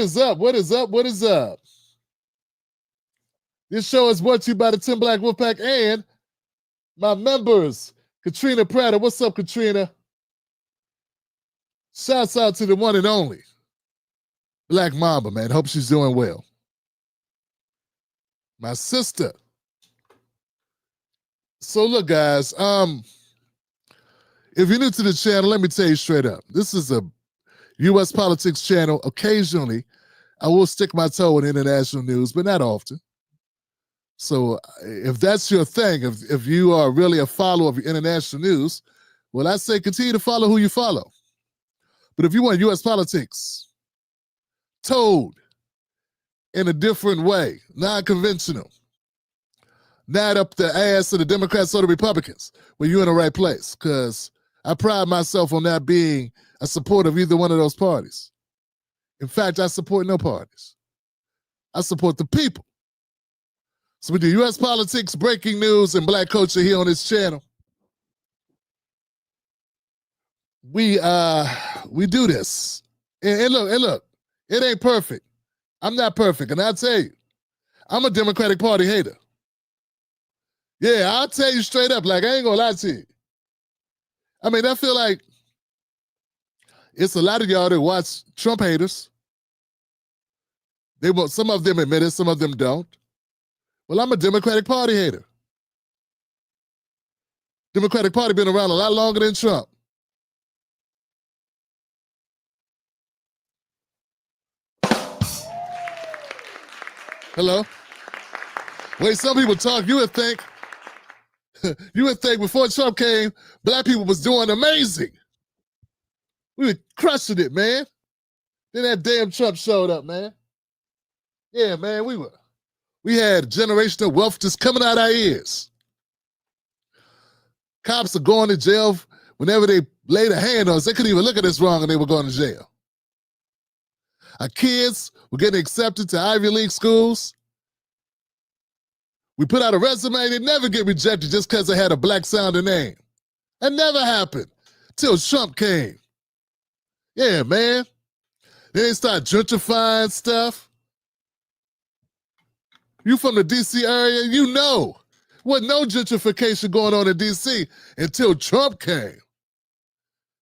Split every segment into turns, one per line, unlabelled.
is up? What is up? What is up? This show is brought to you by the Tim Black Wolfpack and my members, Katrina Prater. What's up, Katrina? Shouts out to the one and only Black Mamba, man. Hope she's doing well. My sister. So look, guys, if you're new to the channel, let me tell you straight up. This is a U.S. politics channel. Occasionally, I will stick my toe in international news, but not often. So if that's your thing, if you are really a follower of international news, well, I say continue to follow who you follow. But if you want U.S. politics told in a different way, non-conventional, not up the ass of the Democrats or the Republicans, well, you're in the right place, because I pride myself on not being a supporter of either one of those parties. In fact, I support no parties. I support the people. So we do U.S. politics, breaking news, and black culture here on this channel. We do this. And look, it ain't perfect. I'm not perfect, and I'll tell you, I'm a Democratic Party hater. Yeah, I'll tell you straight up, like, I ain't gonna lie to you. I mean, I feel like it's a lot of y'all that watch Trump haters. Some of them admit it, some of them don't. Well, I'm a Democratic Party hater. Democratic Party been around a lot longer than Trump. Hello? Wait, some people talk, you would think before Trump came, black people was doing amazing. We were crushing it, man. Then that damn Trump showed up, man. Yeah, man, we had generational wealth just coming out our ears. Cops are going to jail whenever they laid a hand on us. They couldn't even look at us wrong and they were going to jail. Our kids were getting accepted to Ivy League schools. We put out a resume, they never get rejected just because they had a black sounding name. That never happened till Trump came. Yeah, man. Then they start gentrifying stuff. You from the D.C. area, you know. Wasn't no gentrification going on in D.C. until Trump came.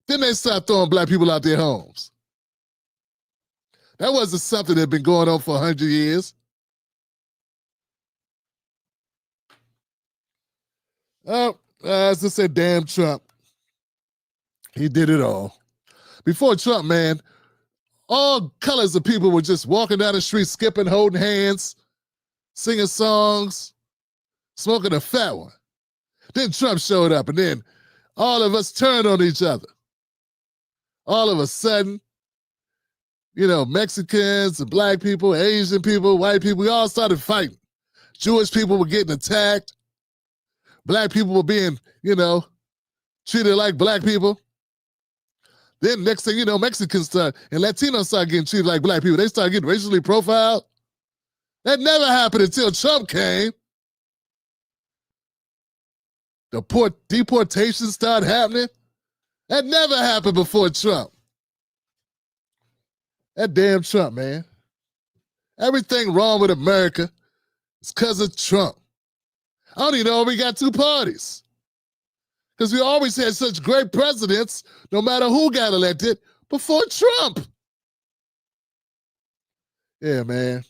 Then they start throwing black people out their homes. That wasn't something that had been going on for 100 years. As I said, damn Trump. He did it all. Before Trump, man, all colors of people were just walking down the street, skipping, holding hands, singing songs, smoking a fat one. Then Trump showed up, and then all of us turned on each other. All of a sudden, Mexicans and black people, Asian people, white people, we all started fighting. Jewish people were getting attacked. Black people were being, treated like black people. Then next thing you know, Mexicans and Latinos started getting treated like black people. They started getting racially profiled. That never happened until Trump came. The deportations started happening. That never happened before Trump. That damn Trump, man. Everything wrong with America is because of Trump. I don't even know we got two parties. Because we always had such great presidents, no matter who got elected, before Trump. Yeah, man.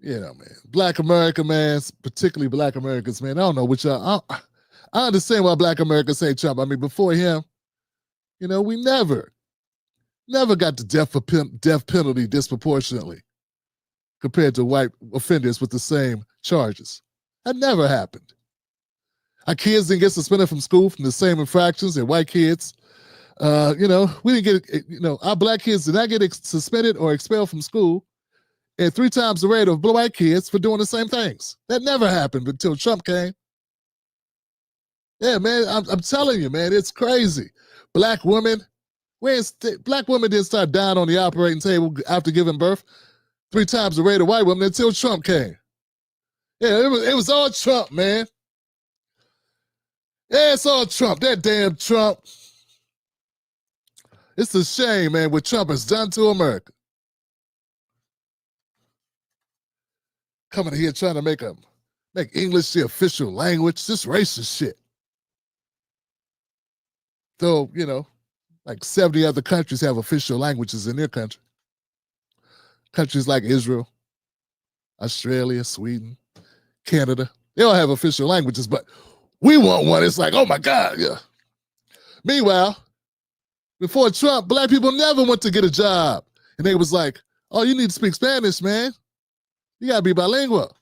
Man. Black America, man, particularly black Americans, man. I don't know which I understand why black Americans hate Trump. I mean, before him, we never got the death penalty disproportionately compared to white offenders with the same charges. That never happened. Our kids didn't get suspended from school from the same infractions as white kids. We didn't get, our black kids did not get suspended or expelled from school at 3 times the rate of white kids for doing the same things. That never happened until Trump came. Yeah, man, I'm telling you, man, it's crazy. Black women didn't start dying on the operating table after giving birth 3 times the rate of white women until Trump came. Yeah, it was all Trump, man. Yeah, it's all Trump. That damn Trump. It's a shame, man, what Trump has done to America. Coming here trying to make English the official language, this racist shit. Though, you know, like 70 other countries have official languages in their country. Countries like Israel, Australia, Sweden, Canada, they all have official languages, but we want one. It's like, oh my God, yeah. Meanwhile, before Trump, black people never went to get a job. And they was like, oh, you need to speak Spanish, man. You gotta be bilingual.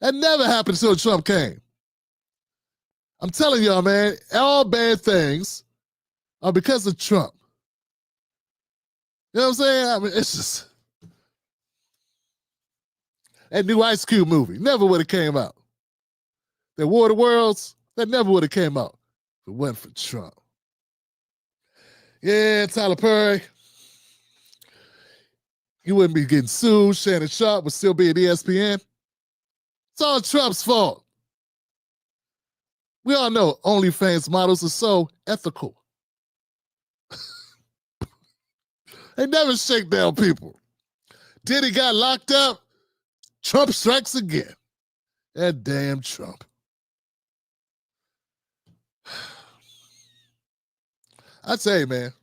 That never happened until Trump came. I'm telling y'all, man, all bad things are because of Trump. You know what I'm saying? I mean, it's just, that new Ice Cube movie never would have came out. That War of the Worlds, that never would have came out if it wasn't for Trump. Yeah, Tyler Perry, you wouldn't be getting sued. Shannon Sharp would still be at ESPN. It's all Trump's fault. We all know OnlyFans models are so ethical. They never shake down people. Diddy got locked up. Trump strikes again. That damn Trump. I tell you, man,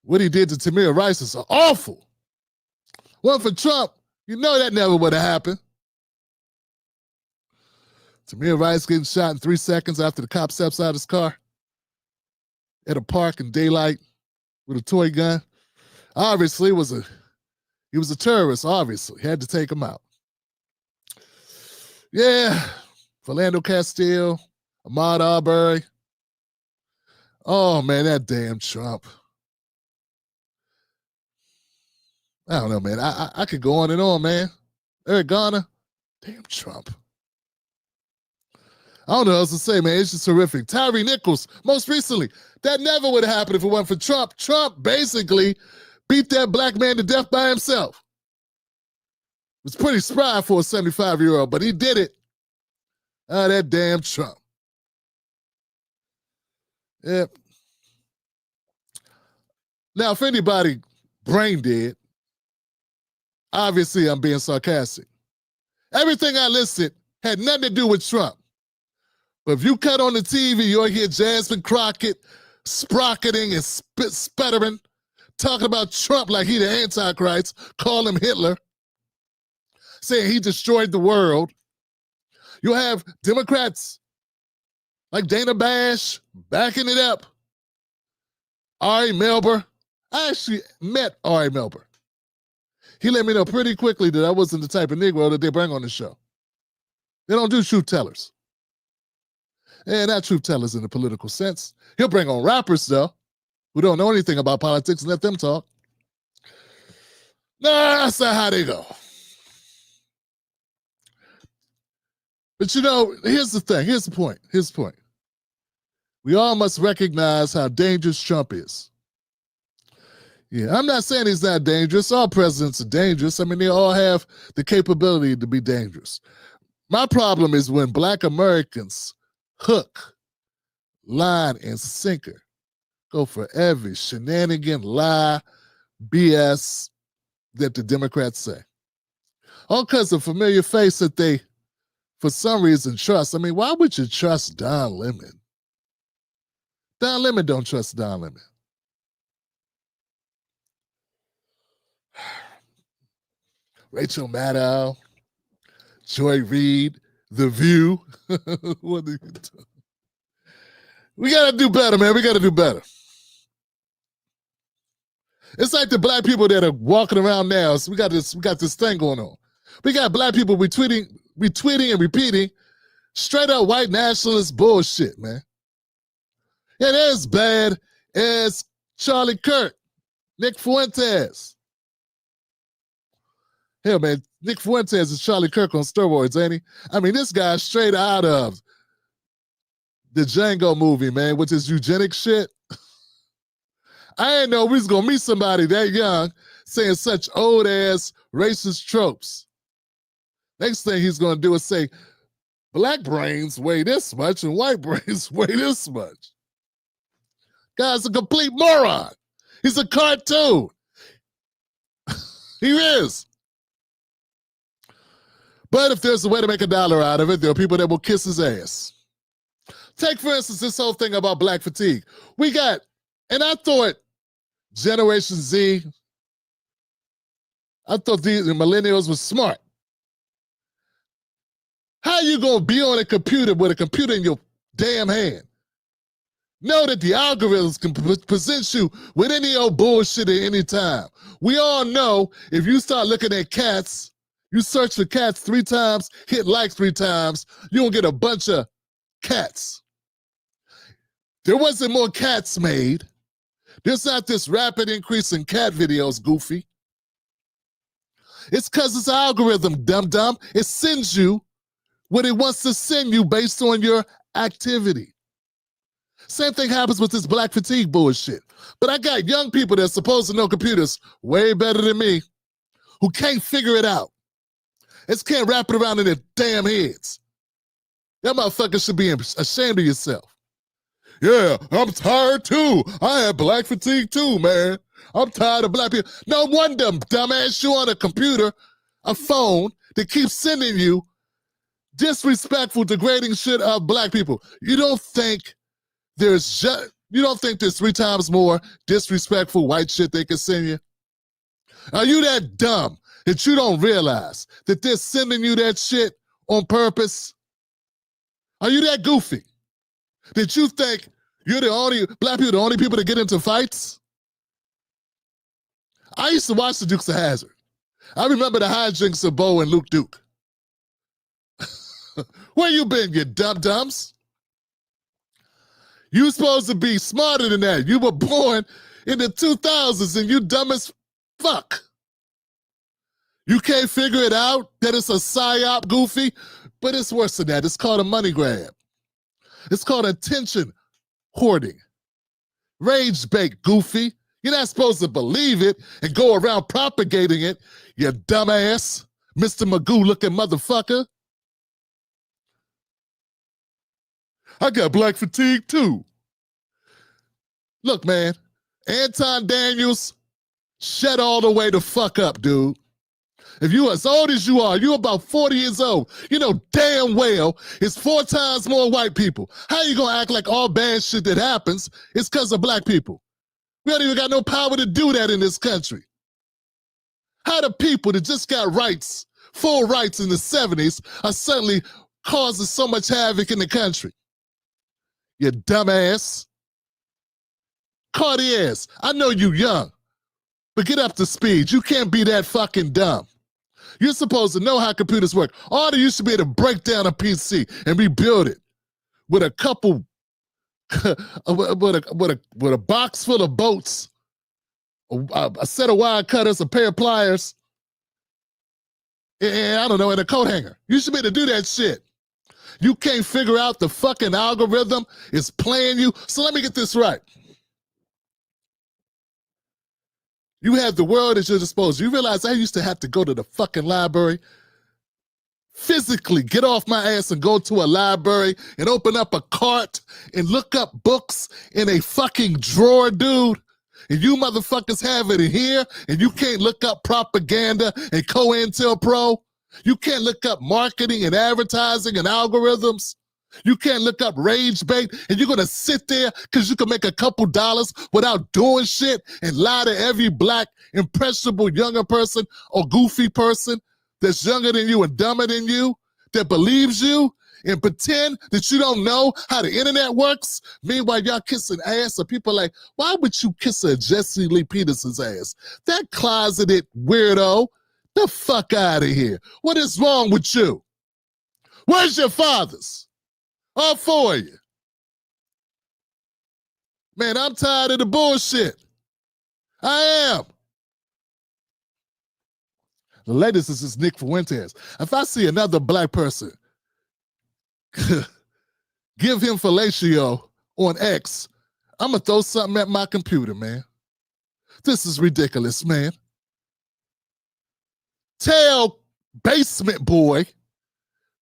what he did to Tamir Rice is awful. Well, for Trump, you know that never would have happened. Tamir Rice getting shot in 3 seconds after the cop steps out of his car at a park in daylight with a toy gun. Obviously, he was a terrorist, obviously. Had to take him out. Yeah, Philando Castile, Ahmaud Arbery. Oh, man, that damn Trump. I don't know, man. I could go on and on, man. Eric Garner, damn Trump. I don't know what else to say, man. It's just horrific. Tyree Nichols, most recently, that never would have happened if it wasn't for Trump. Trump basically beat that black man to death by himself. It was pretty spry for a 75-year-old, but he did it. Ah, that damn Trump. Yep. Now, if anybody brain dead, obviously I'm being sarcastic. Everything I listed had nothing to do with Trump. But if you cut on the TV, you'll hear Jasmine Crockett sprocketing and sputtering, talking about Trump like he the Antichrist, call him Hitler, saying he destroyed the world. You'll have Democrats like Dana Bash backing it up. Ari Melber. I actually met Ari Melber. He let me know pretty quickly that I wasn't the type of Negro that they bring on the show. They don't do truth tellers. And not truth tellers in the political sense. He'll bring on rappers, though, who don't know anything about politics and let them talk. Nah, that's not how they go. But you know, here's the thing. Here's the point. Here's the point. We all must recognize how dangerous Trump is. Yeah, I'm not saying he's not dangerous. All presidents are dangerous. I mean, they all have the capability to be dangerous. My problem is when black Americans hook, line, and sinker go for every shenanigan, lie, BS that the Democrats say. All because of familiar face that they, for some reason, trust. I mean, why would you trust Don Lemon? Don Lemon don't trust Don Lemon. Rachel Maddow, Joy Reid, The View. What are you doing? We got to do better, man. We got to do better. It's like the black people that are walking around now. So we got this thing going on. We got black people retweeting and repeating straight up white nationalist bullshit, man. Yeah, they're as bad as Charlie Kirk, Nick Fuentes. Hell, man, Nick Fuentes is Charlie Kirk on steroids, ain't he? I mean, this guy's straight out of the Django movie, man, with his eugenic shit. I didn't know we was going to meet somebody that young saying such old-ass racist tropes. Next thing he's going to do is say, black brains weigh this much and white brains weigh this much. Guy's a complete moron. He's a cartoon. He is. But if there's a way to make $1 out of it, there are people that will kiss his ass. Take, for instance, this whole thing about black fatigue. We got, and I thought Generation Z, I thought the millennials were smart. How you gonna be on a computer with a computer in your damn hand? Know that the algorithms can present you with any old bullshit at any time. We all know if you start looking at cats, you search for cats 3 times, hit like 3 times, you're gonna get a bunch of cats. There wasn't more cats made. There's not this rapid increase in cat videos, goofy. It's because it's an algorithm, dum-dum. It sends you what it wants to send you based on your activity. Same thing happens with this black fatigue bullshit. But I got young people that's supposed to know computers way better than me who can't figure it out. Just can't wrap it around in their damn heads. That motherfucker should be ashamed of yourself. Yeah, I'm tired too. I have black fatigue too, man. I'm tired of black people. No wonder, dumbass, you on a computer, a phone that keeps sending you disrespectful, degrading shit of black people. You don't think there's 3 times more disrespectful white shit they can send you? Are you that dumb that you don't realize that they're sending you that shit on purpose? Are you that goofy that you think black people are the only people that get into fights? I used to watch the Dukes of Hazzard. I remember the hijinks of Bo and Luke Duke. Where you been, you dum-dums? You supposed to be smarter than that. You were born in the 2000s and you dumb as fuck. You can't figure it out that it's a psyop, goofy, but it's worse than that. It's called a money grab. It's called attention hoarding. Rage bait, goofy. You're not supposed to believe it and go around propagating it, you dumbass, Mr. Magoo-looking motherfucker. I got black fatigue too. Look, man, Anton Daniels, shut all the way the fuck up, dude. If you as old as you are, you about 40 years old, you know damn well it's 4 times more white people. How you gonna act like all bad shit that happens is because of black people? We don't even got no power to do that in this country. How the people that just got rights, full rights in the 70s are suddenly causing so much havoc in the country? You dumbass. Cartiers, I know you young, but get up to speed. You can't be that fucking dumb. You're supposed to know how computers work. All you should be able to break down a PC and rebuild it with a couple, with a box full of bolts, a set of wire cutters, a pair of pliers, and I don't know, and a coat hanger. You should be able to do that shit. You can't figure out the fucking algorithm is playing you. So let me get this right. You have the world at your disposal. You realize I used to have to go to the fucking library, physically get off my ass and go to a library and open up a cart and look up books in a fucking drawer, dude. And you motherfuckers have it in here and you can't look up propaganda and COINTELPRO. You can't look up marketing and advertising and algorithms. You can't look up rage bait, and you're gonna sit there because you can make a couple dollars without doing shit and lie to every black, impressionable younger person or goofy person that's younger than you and dumber than you that believes you and pretend that you don't know how the internet works. Meanwhile, y'all kissing ass, or people like, why would you kiss a Jesse Lee Peterson's ass? That closeted weirdo. The fuck out of here. What is wrong with you? Where's your fathers? All 4 of you. Man, I'm tired of the bullshit. I am. The latest is Nick Fuentes. If I see another black person give him fellatio on X, I'm going to throw something at my computer, man. This is ridiculous, man. Tell basement boy,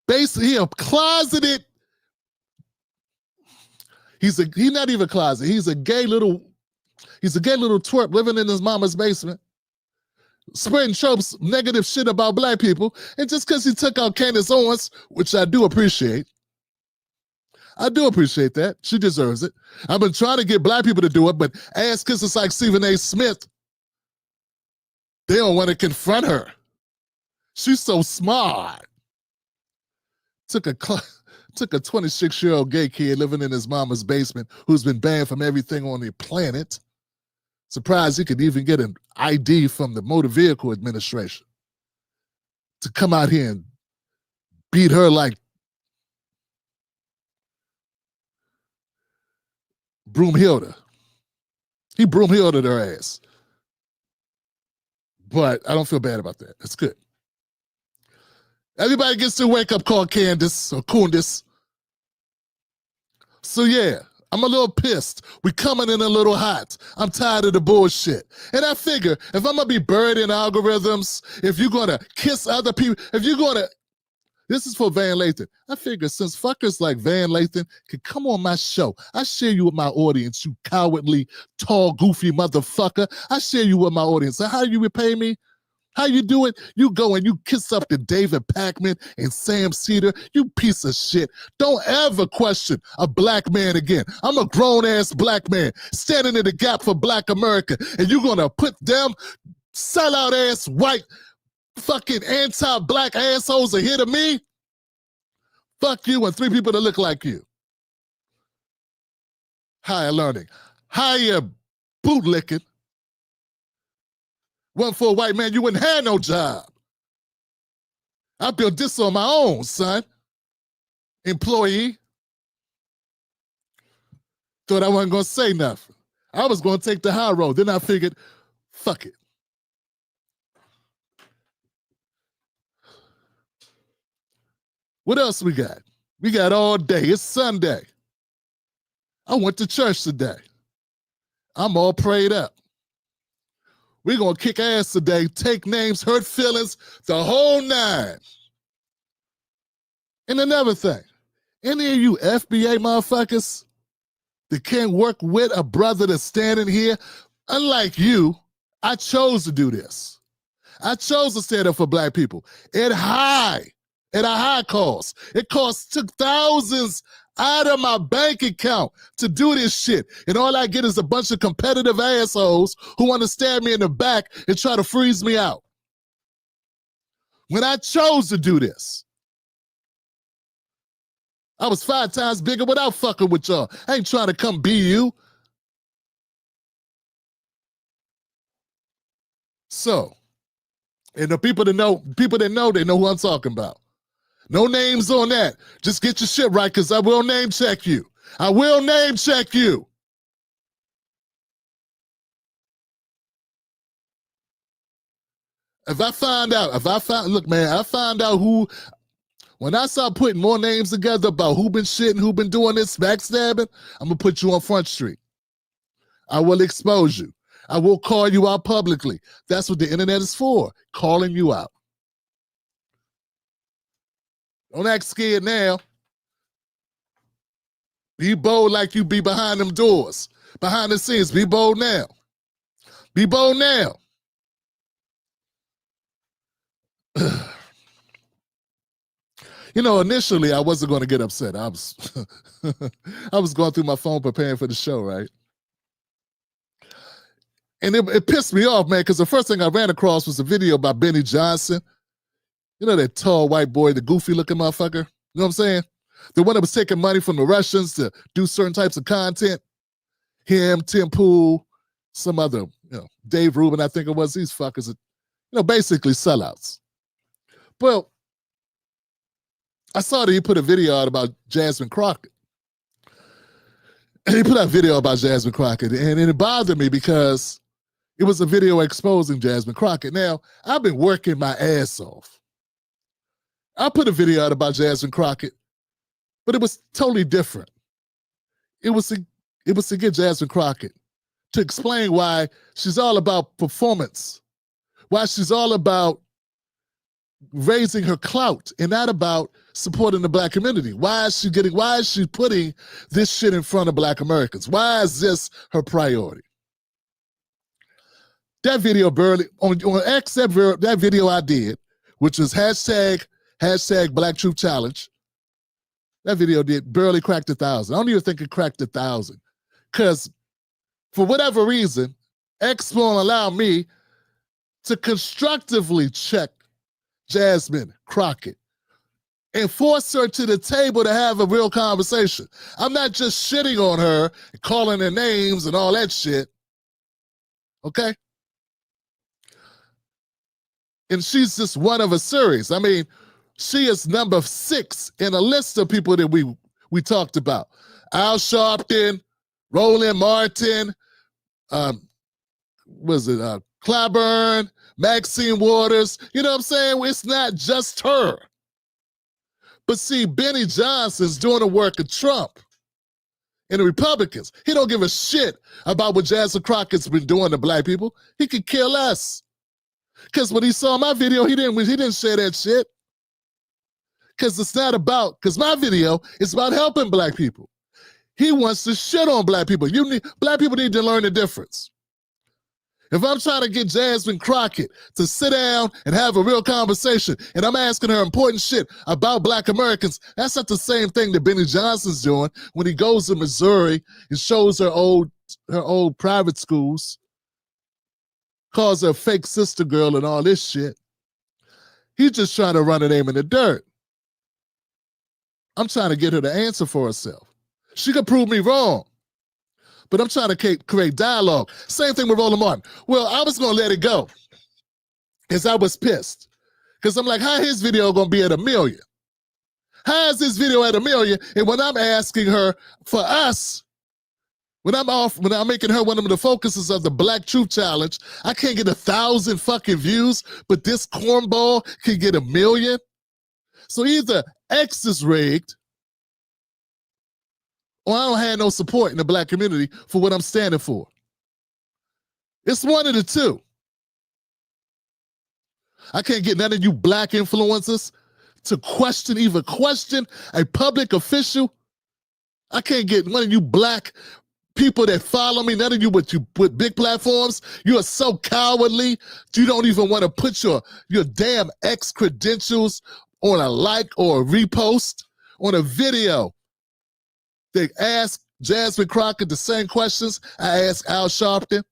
he a closeted, He's not even closet. He's a gay little twerp living in his mama's basement, spreading tropes, negative shit about black people. And just because he took out Candace Owens, which I do appreciate. I do appreciate that. She deserves it. I've been trying to get black people to do it, but ass kisses like Stephen A. Smith, they don't want to confront her. She's so smart. Took a 26-year-old gay kid living in his mama's basement who's been banned from everything on the planet. Surprised he could even get an ID from the Motor Vehicle Administration to come out here and beat her like Broomhilda. He Broomhilda her ass. But I don't feel bad about that. It's good. Everybody gets their wake-up call, Candace or Kundis. So yeah, I'm a little pissed. We coming in a little hot. I'm tired of the bullshit. And I figure if I'm going to be buried in algorithms, if you're going to kiss other people, if you're going to, this is for Van Lathan. I figure since fuckers like Van Lathan can come on my show, I share you with my audience, you cowardly, tall, goofy motherfucker. I share you with my audience. So how do you repay me? How you do it? You go and you kiss up to David Packman and Sam Cedar. You piece of shit. Don't ever question a black man again. I'm a grown-ass black man standing in the gap for black America, and you're going to put them sellout-ass white fucking anti-black assholes ahead of me? Fuck you and three people that look like you. Higher learning. Higher bootlicking. Wasn't for a white man, you wouldn't have no job. I built this on my own, son. Employee. Thought I wasn't going to say nothing. I was going to take the high road. Then I figured, fuck it. What else we got? We got all day. It's Sunday. I went to church today. I'm all prayed up. We're going to kick ass today, take names, hurt feelings, the whole nine. And another thing, any of you FBA motherfuckers that can't work with a brother that's standing here, unlike you, I chose to do this. I chose to stand up for black people at a high cost. It took thousands out of my bank account to do this shit. And all I get is a bunch of competitive assholes who want to stab me in the back and try to freeze me out. When I chose to do this, I was 5 times bigger without fucking with y'all. I ain't trying to come be you. So, and the people that know, they know who I'm talking about. No names on that. Just get your shit right, because I will name check you. I will name check you. Look, man, I found out who, when I start putting more names together about who been shitting, who been doing this backstabbing, I'm going to put you on Front Street. I will expose you. I will call you out publicly. That's what the internet is for, calling you out. Don't act scared now. Be bold like you be behind them doors. Behind the scenes, be bold now. Be bold now. You know, initially I wasn't going to get upset. I was going through my phone preparing for the show, right? And it pissed me off, man, because the first thing I ran across was a video by Benny Johnson. You know that tall white boy, the goofy-looking motherfucker? You know what I'm saying? The one that was taking money from the Russians to do certain types of content. Him, Tim Pool, some other, Dave Rubin, I think it was. These fuckers are, basically sellouts. Well, I saw that he put a video out about Jasmine Crockett. And he put out a video about Jasmine Crockett, and it bothered me because it was a video exposing Jasmine Crockett. Now, I've been working my ass off. I put a video out about Jasmine Crockett, but it was totally different. It was to get Jasmine Crockett to explain why she's all about performance, why she's all about raising her clout and not about supporting the black community? Why is she putting this shit in front of black Americans? Why is this her priority? That video barely, on X, that video I did, which was hashtag Black Truth Challenge, that video did barely cracked 1,000. I don't even think it cracked 1,000. Because for whatever reason, X won't allow me to constructively check Jasmine Crockett and force her to the table to have a real conversation. I'm not just shitting on her and calling her names and all that shit. Okay? And she's just one of a series. I mean, she is number 6 in a list of people that we talked about. Al Sharpton, Roland Martin, Clyburn, Maxine Waters. You know what I'm saying? It's not just her. But see, Benny Johnson's doing the work of Trump and the Republicans. He don't give a shit about what Jasmine Crockett's been doing to black people. He could care less. Because when he saw my video, he didn't share that shit. Because my video is about helping black people. He wants to shit on black people. Black people need to learn the difference. If I'm trying to get Jasmine Crockett to sit down and have a real conversation, and I'm asking her important shit about black Americans, that's not the same thing that Benny Johnson's doing when he goes to Missouri and shows her old private schools, calls her a fake sister girl and all this shit. He's just trying to run her name in the dirt. I'm trying to get her to answer for herself. She could prove me wrong, but I'm trying to create dialogue. Same thing with Roland Martin. Well, I was going to let it go because I was pissed. Because I'm like, how his video going to be at 1 million? How is this video at 1 million? And when I'm asking her for us, when I'm making her one of the focuses of the Black Truth Challenge, I can't get 1,000 fucking views, but this cornball can get 1 million? So either X is rigged, or I don't have no support in the black community for what I'm standing for. It's one of the two. I can't get none of you black influencers to question a public official. I can't get one of you black people that follow me, none of you with big platforms. You are so cowardly, you don't even want to put your damn X credentials on a like or a repost on a video. They ask Jasmine Crockett the same questions I asked Al Sharpton,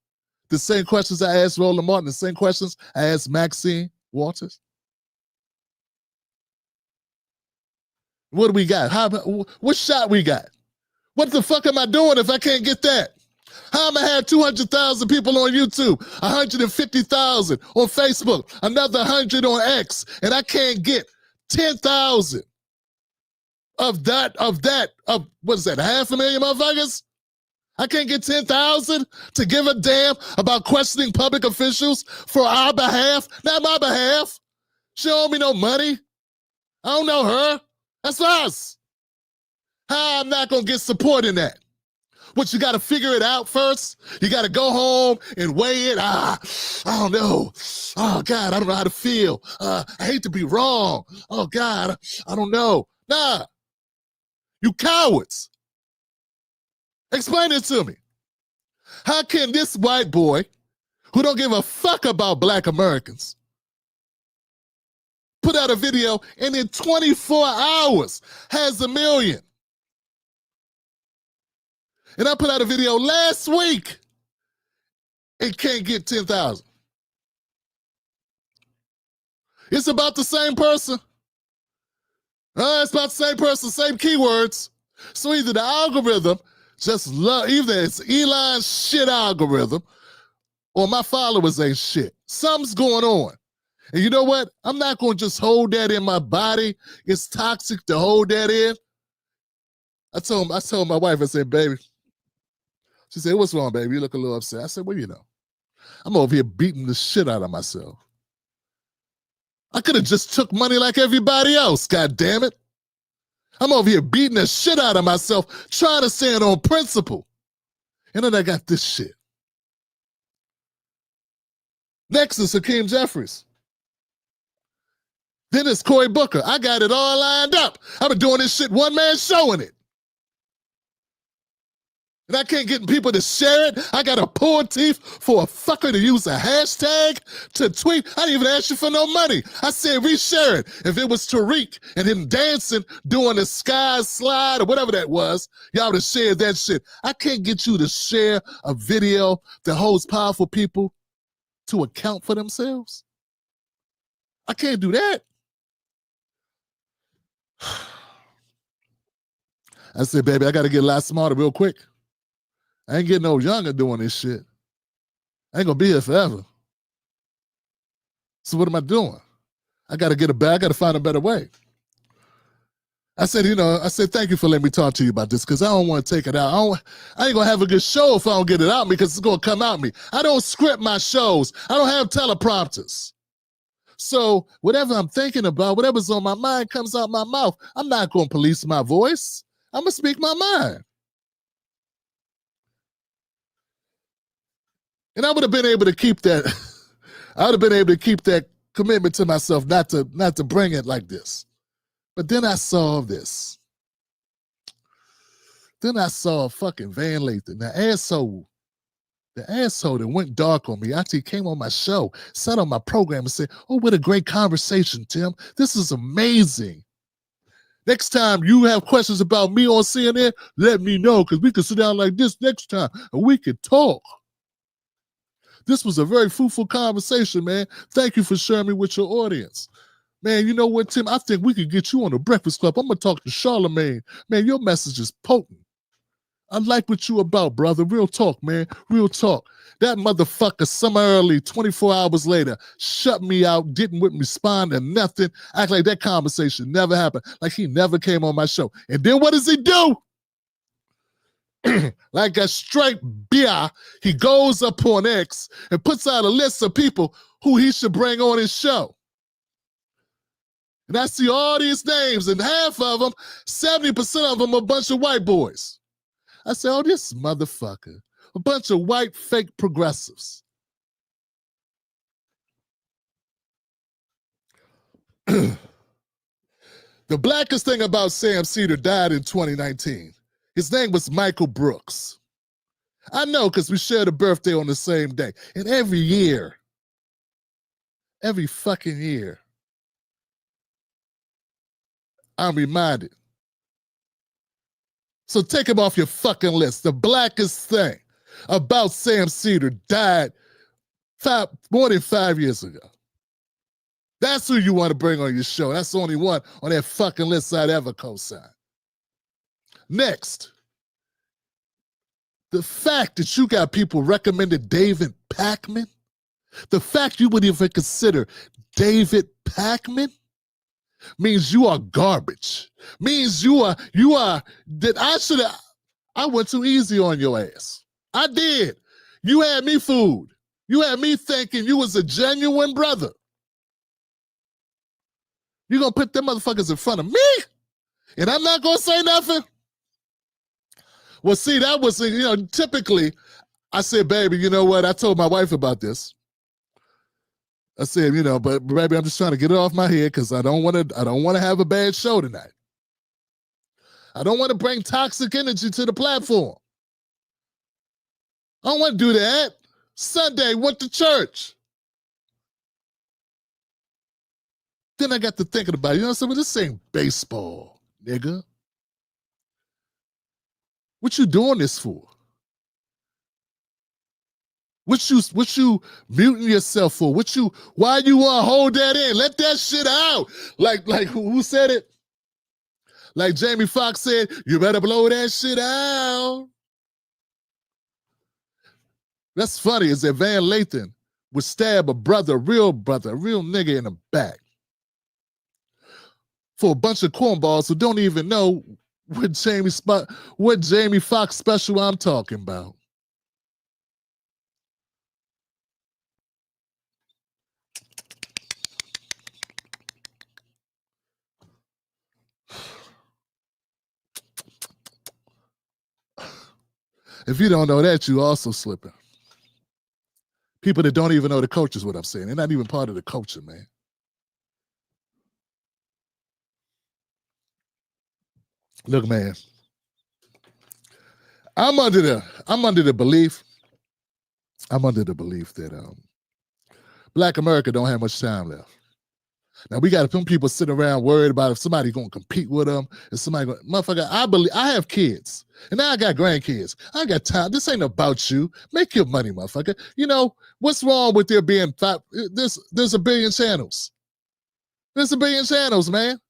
the same questions I asked Roland Martin, the same questions I asked Maxine Waters. What do we got? What shot we got? What the fuck am I doing if I can't get that? How am I have 200,000 people on YouTube, 150,000 on Facebook, another 100 on X, and I can't get 10,000 of what is that, 500,000 motherfuckers? I can't get 10,000 to give a damn about questioning public officials for our behalf, not my behalf. She don't owe me no money. I don't know her. That's us. How I'm not gonna get support in that? What, you gotta figure it out first? You gotta go home and weigh it? I don't know. Oh God, I don't know how to feel. I hate to be wrong. Oh God, I don't know. Nah, you cowards. Explain it to me. How can this white boy who don't give a fuck about black Americans put out a video and in 24 hours has 1 million? And I put out a video last week and can't get 10,000. It's about the same person. It's about the same person, same keywords. So either the algorithm either it's Elon's shit algorithm or my followers ain't shit. Something's going on. And you know what? I'm not going to just hold that in my body. It's toxic to hold that in. I told my wife, I said, baby, she said, what's wrong, baby? You look a little upset. I said, well, you know, I'm over here beating the shit out of myself. I could have just took money like everybody else, God damn it. I'm over here beating the shit out of myself, trying to stand on principle. And then I got this shit. Next is Hakeem Jeffries. Then it's Cory Booker. I got it all lined up. I've been doing this shit one man showing it. And I can't get people to share it. I got to pull teeth for a fucker to use a hashtag to tweet. I didn't even ask you for no money. I said reshare it. If it was Tariq and him dancing, doing the sky slide or whatever that was, y'all would have shared that shit. I can't get you to share a video that holds powerful people to account for themselves. I can't do that. I said, baby, I got to get a lot smarter real quick. I ain't getting no younger doing this shit. I ain't gonna be here forever. So what am I doing? I gotta get a bag, I gotta find a better way. I said, thank you for letting me talk to you about this because I don't want to take it out. I ain't gonna have a good show if I don't get it out me because it's gonna come out me. I don't script my shows. I don't have teleprompters. So whatever I'm thinking about, whatever's on my mind comes out my mouth. I'm not gonna police my voice. I'm gonna speak my mind. And I would have been able to keep that. I would have been able to keep that commitment to myself, not to bring it like this. But then I saw this. Then I saw fucking Van Lathan, the asshole that went dark on me after he came on my show, sat on my program and said, "Oh, what a great conversation, Tim. This is amazing. Next time you have questions about me on CNN, let me know because we can sit down like this next time and we can talk." This was a very fruitful conversation, man. Thank you for sharing me with your audience. Man, you know what, Tim? I think we could get you on the Breakfast Club. I'm going to talk to Charlamagne. Man, your message is potent. I like what you about, brother. Real talk, man. Real talk. That motherfucker, summarily, 24 hours later, shut me out, didn't respond to nothing, act like that conversation never happened, like he never came on my show. And then what does he do? Like a straight beer, he goes up on X and puts out a list of people who he should bring on his show. And I see all these names, and half of them, 70% of them, are a bunch of white boys. I say, oh, this motherfucker, a bunch of white fake progressives. The blackest thing about Sam Cedar died in 2019. His name was Michael Brooks. I know because we shared a birthday on the same day. And every year, every fucking year, I'm reminded. So take him off your fucking list. The blackest thing about Sam Cedar died more than 5 years ago. That's who you want to bring on your show. That's the only one on that fucking list I'd ever co-sign. Next, the fact that you got people recommended David Pakman, the fact you would even consider David Pakman means you are garbage. Means you are, that I went too easy on your ass. I did. You had me fooled. You had me thinking you was a genuine brother. You gonna put them motherfuckers in front of me? And I'm not gonna say nothing? Well, see, that was, typically, I said, baby, you know what? I told my wife about this. I said, but baby, I'm just trying to get it off my head because I don't want to have a bad show tonight. I don't want to bring toxic energy to the platform. I don't want to do that. Sunday, went to church. Then I got to thinking about it. This ain't baseball, nigga. What you doing this for? What you muting yourself for? Why you want to hold that in? Let that shit out. Like who said it? Like Jamie Foxx said, you better blow that shit out. That's funny, is that Van Lathan would stab a real nigga in the back for a bunch of cornballs who don't even know what Jamie Foxx special I'm talking about. If you don't know that, you also slipping. People that don't even know the culture is what I'm saying. They're not even part of the culture, man. Look, man, I'm under the belief that Black America don't have much time left. Now we got some people sitting around worried about if somebody gonna compete with them, if somebody gonna, motherfucker. I have kids, and now I got grandkids. I got time. This ain't about you. Make your money, motherfucker. You know what's wrong with there being five? There's a billion channels. There's a billion channels, man.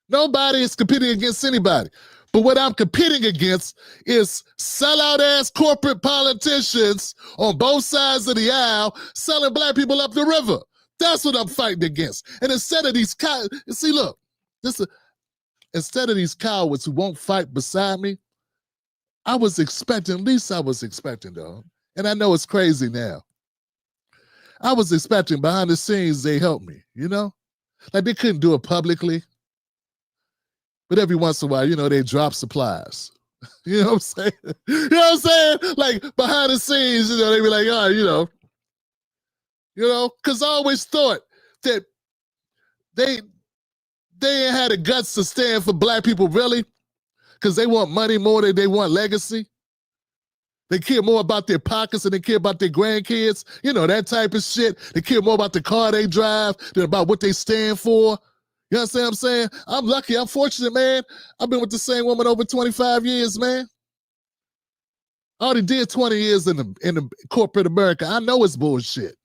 Nobody is competing against anybody. But what I'm competing against is sellout ass corporate politicians on both sides of the aisle selling black people up the river. That's what I'm fighting against. And instead of these see, look, instead of these cowards who won't fight beside me, I was expecting, dog. And I know it's crazy now. I was expecting behind the scenes they helped me, you know? Like they couldn't do it publicly. But every once in a while, they drop supplies. You know what I'm saying? You know what I'm saying? Like behind the scenes, they be like, oh, because I always thought that they ain't had the guts to stand for black people, really, because they want money more than they want legacy. They care more about their pockets than they care about their grandkids. That type of shit. They care more about the car they drive than about what they stand for. You understand what I'm saying? I'm lucky. I'm fortunate, man. I've been with the same woman over 25 years, man. I already did 20 years in the corporate America. I know it's bullshit.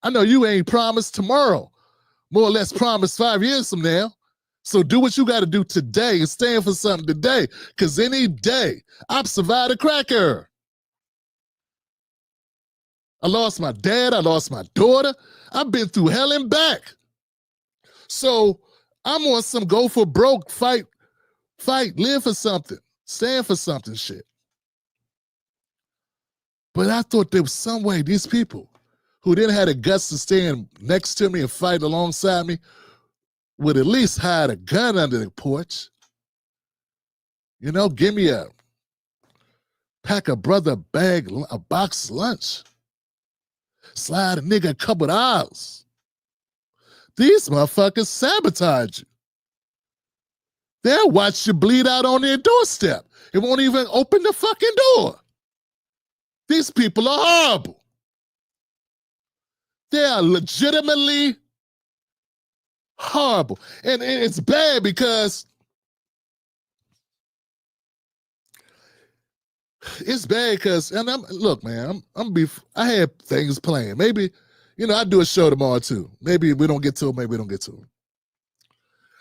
I know you ain't promised tomorrow. More or less promised 5 years from now. So do what you got to do today and stand for something today. Because any day, I've survived a crack era. I lost my dad. I lost my daughter. I've been through hell and back. So I'm on some go for broke, fight, live for something, stand for something shit. But I thought there was some way these people who didn't have the guts to stand next to me and fight alongside me would at least hide a gun under the porch. Give me a pack a brother bag, a box lunch. Slide a nigga a couple of dollars. These motherfuckers sabotage you. They'll watch you bleed out on their doorstep. It won't even open the fucking door. These people are horrible. They are legitimately horrible. And it's bad because and look, man, I had things playing. Maybe, I do a show tomorrow too. Maybe we don't get to it, maybe we don't get to it.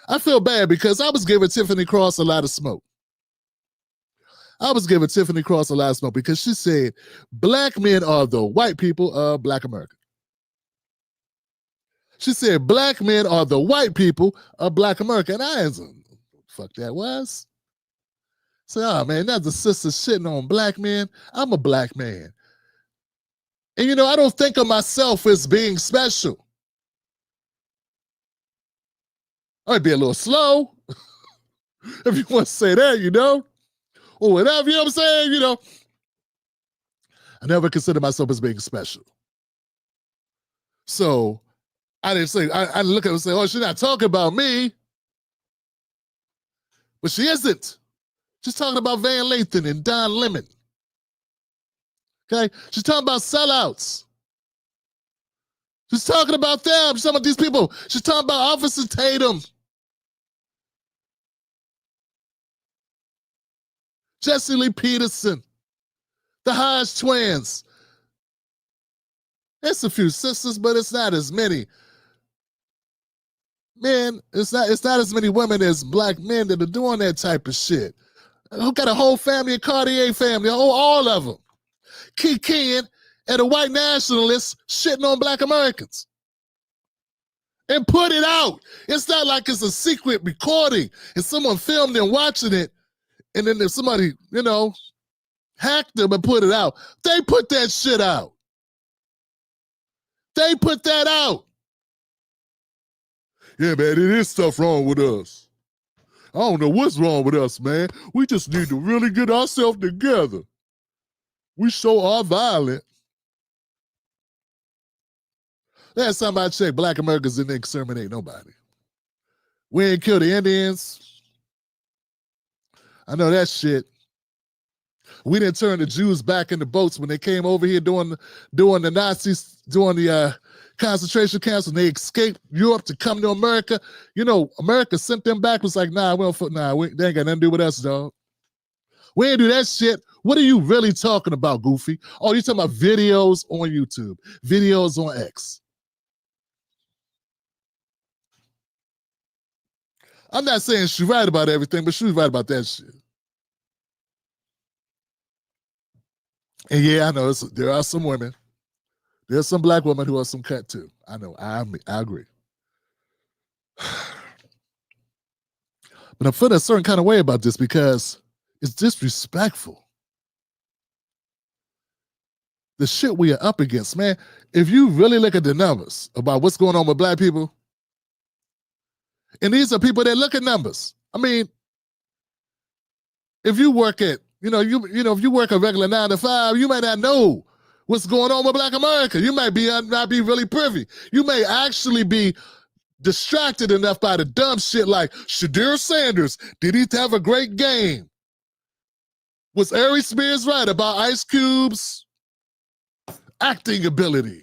I feel bad because I was giving Tiffany Cross a lot of smoke. Because she said black men are the white people of Black America. She said black men are the white people of Black America. And I answered, fuck that was. Say, oh man, that's the sister shitting on black men. I'm a black man. And I don't think of myself as being special. I might be a little slow, if you want to say that, or whatever, you know what I'm saying, I never consider myself as being special. So I didn't say, I look at her and say, oh, she's not talking about me. But she isn't. She's talking about Van Lathan and Don Lemon. Okay? She's talking about sellouts. She's talking about them. She's talking about these people. She's talking about Officer Tatum. Jesse Lee Peterson. The Hodge twins. It's a few sisters, but it's not as many. Man, it's not as many women as black men that are doing that type of shit. Who got a whole family, a Cartier family, all of them. Kicking and the white nationalists shitting on black Americans. And put it out. It's not like it's a secret recording and someone filmed and watching it, and then if somebody, hacked them and put it out. They put that shit out. They put that out. Yeah, man, it is stuff wrong with us. I don't know what's wrong with us, man. We just need to really get ourselves together. We so are violent. Last time I checked, black Americans didn't exterminate nobody. We ain't kill the Indians. I know that shit. We didn't turn the Jews back in the boats when they came over here during the Nazis, during the concentration camps, when they escaped Europe to come to America. You know, America sent them back. Was like, nah, they ain't got nothing to do with us, dog. We ain't do that shit. What are you really talking about, Goofy? Oh, you talking about videos on YouTube, videos on X. I'm not saying she's right about everything, but she was right about that shit. And yeah, I know there are some women. There's some black women who are some cut too. I know. I agree. But I'm feeling a certain kind of way about this because it's disrespectful. The shit we are up against, man. If you really look at the numbers about what's going on with black people, and these are people that look at numbers. I mean, if you work at, if you work a regular 9 to 5, you might not know what's going on with Black America. You might not be really privy. You may actually be distracted enough by the dumb shit like Shadir Sanders. Did he have a great game? Was Ari Spears right about Ice Cube's acting ability?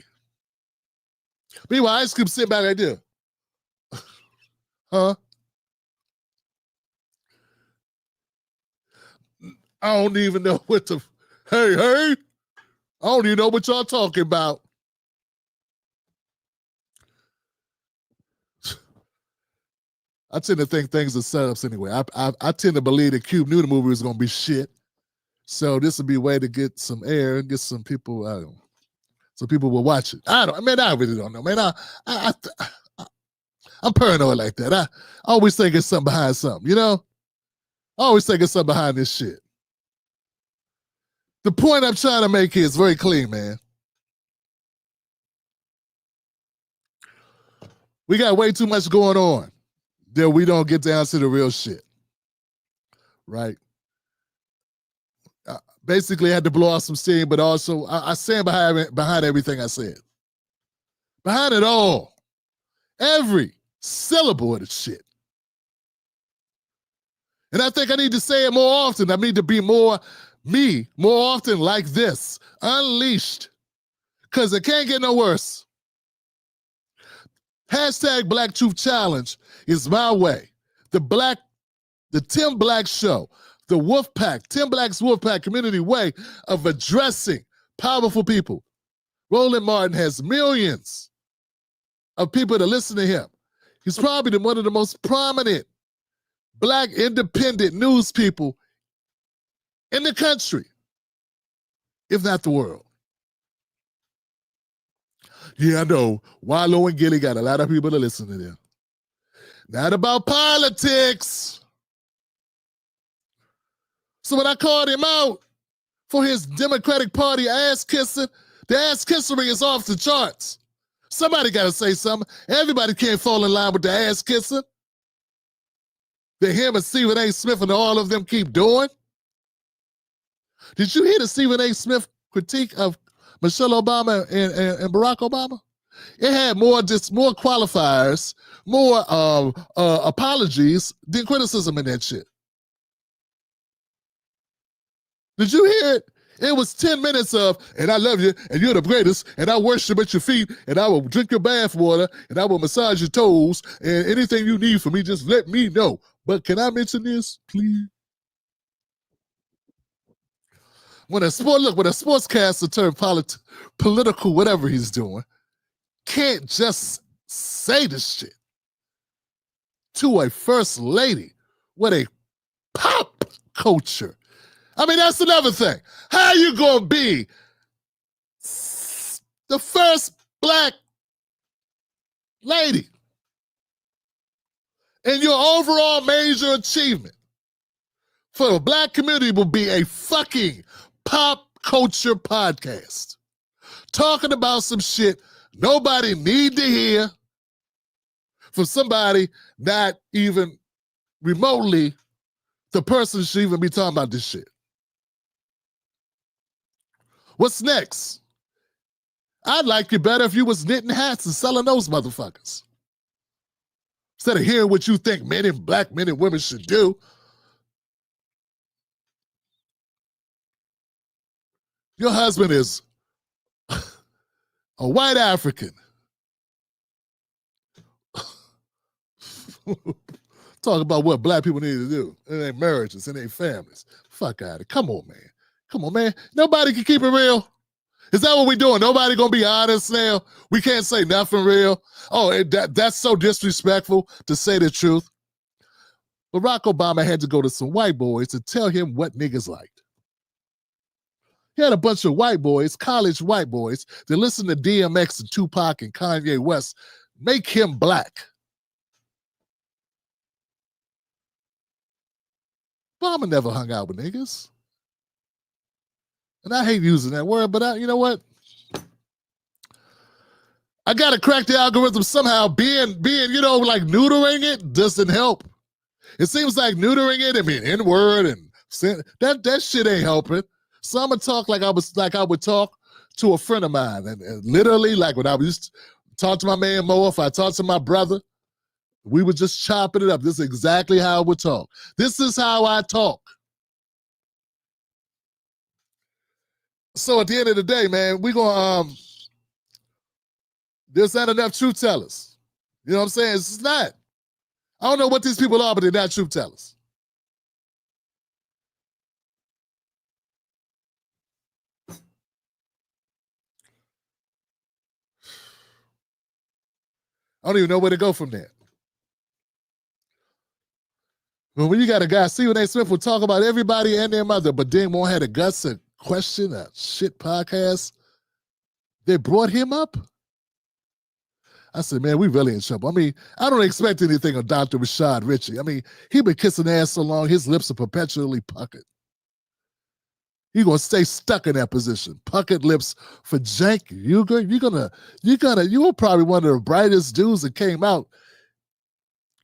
Meanwhile, Ice Cube sitting back right there. Huh? I don't even know what to. Hey, I don't even know what y'all talking about. I tend to think things are setups anyway. I tend to believe that Cube knew the movie was going to be shit. So this would be a way to get some air and get some people, I don't know, so people will watch it. I really don't know, man. I'm paranoid like that. I always think it's something behind something, you know? I always think it's something behind this shit. The point I'm trying to make here is very clean, man. We got way too much going on that we don't get down to the real shit, right? Basically, I had to blow off some steam, but also I stand behind everything I said. Behind it all. Every syllable of the shit. And I think I need to say it more often. I need to be more often like this. Unleashed. Because it can't get no worse. Hashtag Black Truth Challenge is my way. The Tim Black Show, the Wolfpack, Tim Black's Wolfpack community way of addressing powerful people. Roland Martin has millions of people that listen to him. He's probably one of the most prominent Black independent news people in the country, if not the world. Yeah, I know. Wallow and Gilly got a lot of people to listen to them. Not about politics. So when I called him out for his Democratic Party ass kissing, the ass kissery is off the charts. Somebody got to say something. Everybody can't fall in line with the ass kissing that him and Stephen A. Smith and all of them keep doing. Did you hear the Stephen A. Smith critique of Michelle Obama and Barack Obama? It had more qualifiers, more apologies than criticism in that shit. Did you hear it? It was 10 minutes of, and I love you, and you're the greatest, and I worship at your feet, and I will drink your bath water, and I will massage your toes, and anything you need from me, just let me know. But can I mention this, please? When a sportscaster turned political, whatever he's doing, can't just say this shit to a first lady with a pop culture. I mean, that's another thing. How you gonna be the first Black lady and your overall major achievement for the Black community will be a fucking pop culture podcast talking about some shit nobody need to hear from somebody not even remotely the person should even be talking about this shit. What's next? I'd like you better if you was knitting hats and selling those motherfuckers. Instead of hearing what you think Black men and women should do. Your husband is a white African. Talk about what black people need to do in their marriages, in their families. Fuck out of it. Come on, man. Come on, man. Nobody can keep it real. Is that what we doing? Nobody gonna be honest now? We can't say nothing real? Oh, that's so disrespectful to say the truth. Barack Obama had to go to some white boys to tell him what niggas liked. He had a bunch of white boys, college white boys, that listen to DMX and Tupac and Kanye West, make him black. Obama never hung out with niggas. And I hate using that word, but you know what? I gotta crack the algorithm somehow. Being, like neutering it doesn't help. It seems like neutering it, N-word and that shit ain't helping. So I'm gonna talk like I would talk to a friend of mine. And literally, like when I used to talk to my man Mo, if I talked to my brother, we would just chop it up. This is exactly how I would talk. This is how I talk. So at the end of the day, man, we gonna there's not enough truth tellers. You know what I'm saying? It's not. I don't know what these people are, but they're not truth tellers. I don't even know where to go from there. But when you got a guy, Stephen A. Smith will talk about everybody and their mother, but then won't have the guts to question a shit podcast. They brought him up. I said, man, we really in trouble. I don't expect anything of Dr. Rashad Ritchie. He been kissing ass so long, his lips are perpetually puckered. He gonna stay stuck in that position. Puckered lips for Cenk Uygur. You were probably one of the brightest dudes that came out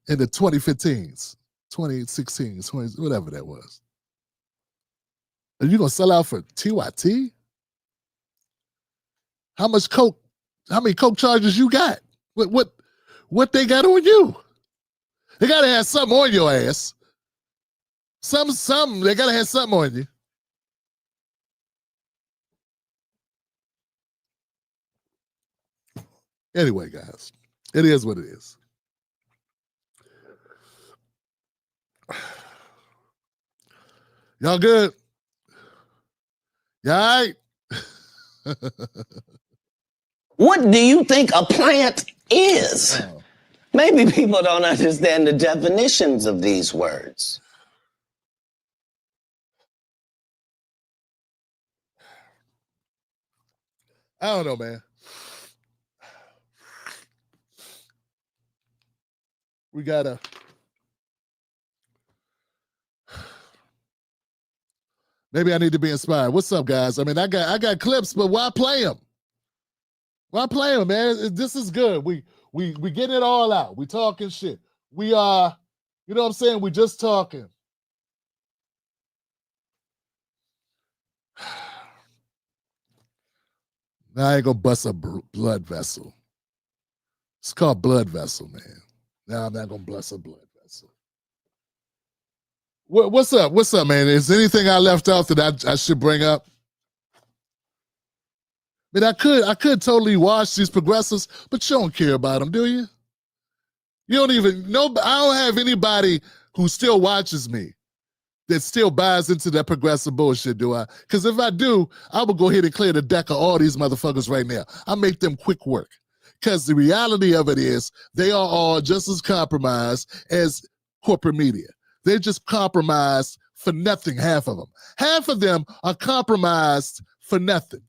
in the 2015s, 2016s, whatever that was. Are you gonna sell out for TYT? How many coke charges you got? What they got on you? They gotta have something on your ass. Something. They gotta have something on you. Anyway, guys, it is what it is. Y'all good? Y'all all right?
What do you think a plant is? Oh. Maybe people don't understand the definitions of these words.
I don't know, man. We gotta. Maybe I need to be inspired. What's up, guys? I got clips, but why play them? Why play them, man? This is good. We getting it all out. We talking shit. We are, you know what I'm saying? We just talking. Now I ain't gonna bust a blood vessel. It's called blood vessel, man. Now I'm not gonna bust a blood vessel. What's up? What's up, man? Is there anything I left out that I should bring up? I could totally watch these progressives, but you don't care about them, do you? You don't even know. I don't have anybody who still watches me that still buys into that progressive bullshit, do I? Because if I do, I will go ahead and clear the deck of all these motherfuckers right now. I make them quick work. Because the reality of it is they are all just as compromised as corporate media. They're just compromised for nothing, half of them. Half of them are compromised for nothing.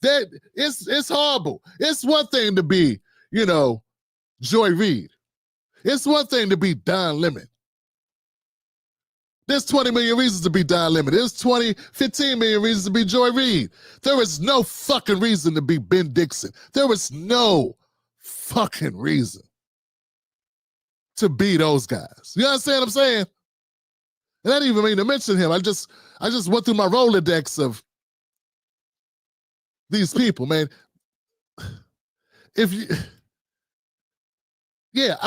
It's horrible. It's one thing to be, Joy Reid. It's one thing to be Don Lemon. There's 20 million reasons to be Don Lemon. There's 15 million reasons to be Joy Reid. There is no fucking reason to be Ben Dixon. There is no fucking reason to be those guys. You understand what I'm saying? And I didn't even mean to mention him. I just went through my Rolodex of these people, man. I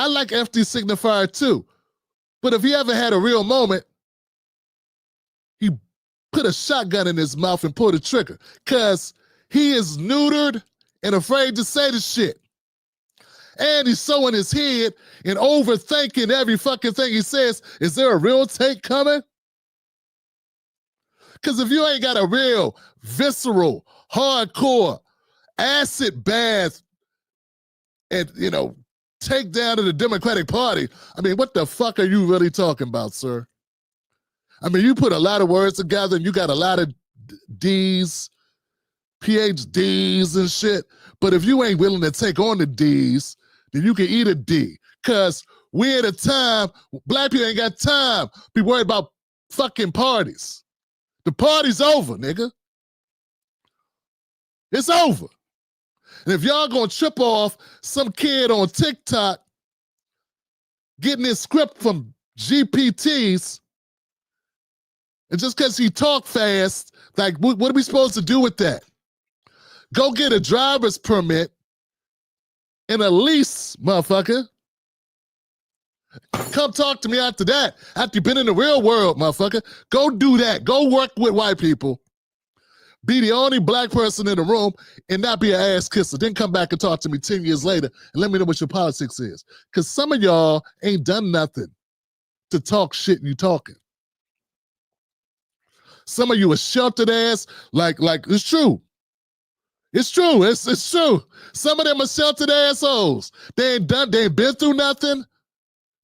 like FD Signifier too. But if he ever had a real moment, he put a shotgun in his mouth and pull the trigger because he is neutered and afraid to say the shit. And he's so in his head and overthinking every fucking thing he says. Is there a real take coming? Because if you ain't got a real, visceral, hardcore, acid bath and, take down to the Democratic Party, I mean, what the fuck are you really talking about, sir? I mean, you put a lot of words together and you got a lot of D's, PhDs and shit. But if you ain't willing to take on the D's, then you can eat a D. Because we're at a time, black people ain't got time to be worried about fucking parties. The party's over, nigga. It's over. And if y'all gonna trip off some kid on TikTok getting his script from GPTs, and just because he talk fast, like, what are we supposed to do with that? Go get a driver's permit and a lease, motherfucker. Come talk to me after that. After you've been in the real world, motherfucker. Go do that. Go work with white people. Be the only black person in the room and not be an ass kisser. Then come back and talk to me 10 years later and let me know what your politics is. Because some of y'all ain't done nothing to talk shit you talking. Some of you are sheltered ass, like it's true. It's true. It's true. Some of them are sheltered assholes. They ain't been through nothing.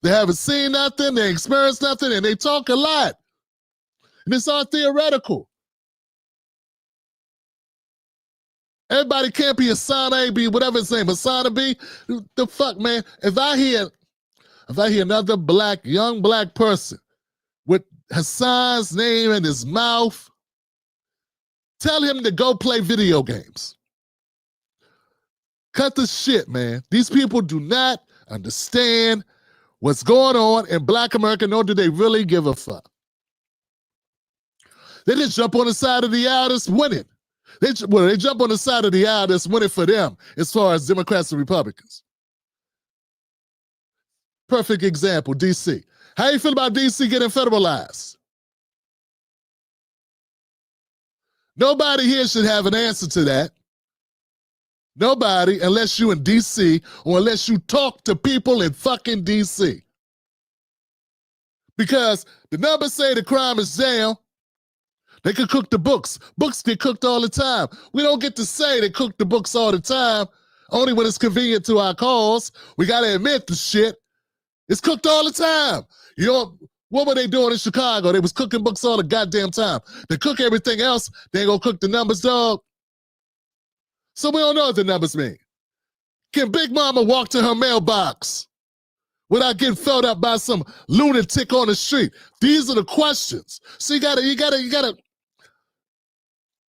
They haven't seen nothing. They experienced nothing, and they talk a lot. And it's all theoretical. Everybody can't be Hassan A, B, whatever his name, Hassan B. The fuck, man. If I hear another young black person with Hassan's name in his mouth, tell him to go play video games. Cut the shit, man. These people do not understand what's going on in black America, nor do they really give a fuck. They just jump on the side of the aisle that's winning. They jump on the side of the aisle that's winning for them as far as Democrats and Republicans. Perfect example, D.C. How you feel about D.C. getting federalized? Nobody here should have an answer to that. Nobody, unless you in D.C. or unless you talk to people in fucking D.C. Because the numbers say the crime is down. They could cook the books. Books get cooked all the time. We don't get to say they cook the books all the time, only when it's convenient to our cause. We got to admit the shit. It's cooked all the time. What were they doing in Chicago? They was cooking books all the goddamn time. They cook everything else. They ain't gonna cook the numbers, dog. So we don't know what the numbers mean. Can Big Mama walk to her mailbox without getting filled up by some lunatic on the street? These are the questions. So you gotta.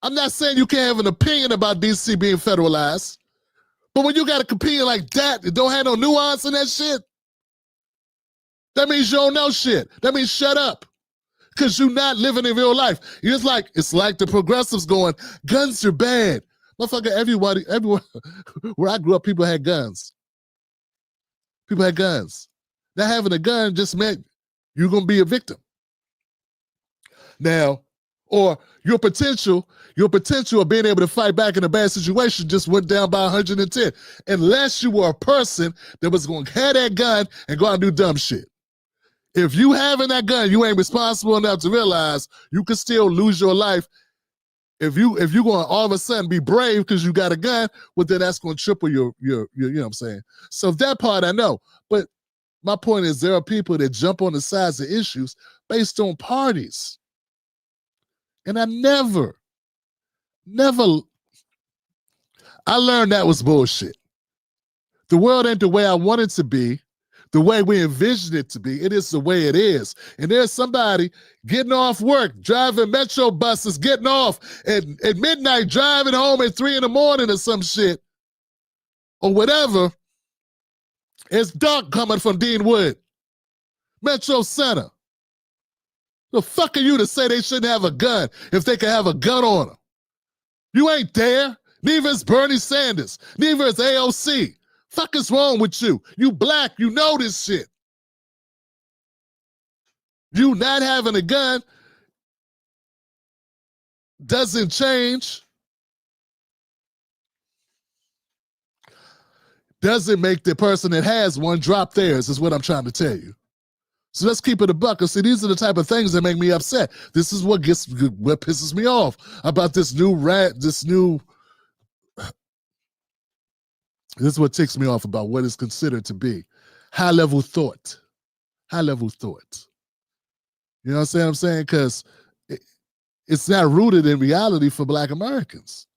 I'm not saying you can't have an opinion about DC being federalized, but when you got an opinion like that, it don't have no nuance in that shit, that means you don't know shit. That means shut up, because you're not living in real life. It's like the progressives going, guns are bad. Motherfucker, everyone, where I grew up, people had guns. People had guns. Not having a gun just meant you're going to be a victim. Now, or your potential of being able to fight back in a bad situation just went down by 110, unless you were a person that was going to have that gun and go out and do dumb shit. If you having that gun, you ain't responsible enough to realize you could still lose your life. If you're going to all of a sudden be brave because you got a gun, well, then that's going to triple your, you know what I'm saying? So that part I know. But my point is, there are people that jump on the sides of issues based on parties. And I never, I learned that was bullshit. The world ain't the way I want it to be, the way we envision it to be. It is the way it is. And there's somebody getting off work, driving metro buses, getting off at midnight, driving home at 3 a.m. or some shit, or whatever. It's dark coming from Deanwood, Metro Center. The fuck are you to say they shouldn't have a gun if they can have a gun on them? You ain't there. Neither is Bernie Sanders. Neither is AOC. Fuck is wrong with you? You black, you know this shit. You not having a gun doesn't change, doesn't make the person that has one drop theirs, is what I'm trying to tell you. So let's keep it a buck. See, these are the type of things that make me upset. This is what pisses me off about this is what ticks me off about what is considered to be high-level thought. High-level thought. You know what I'm saying? Because it's not rooted in reality for Black Americans.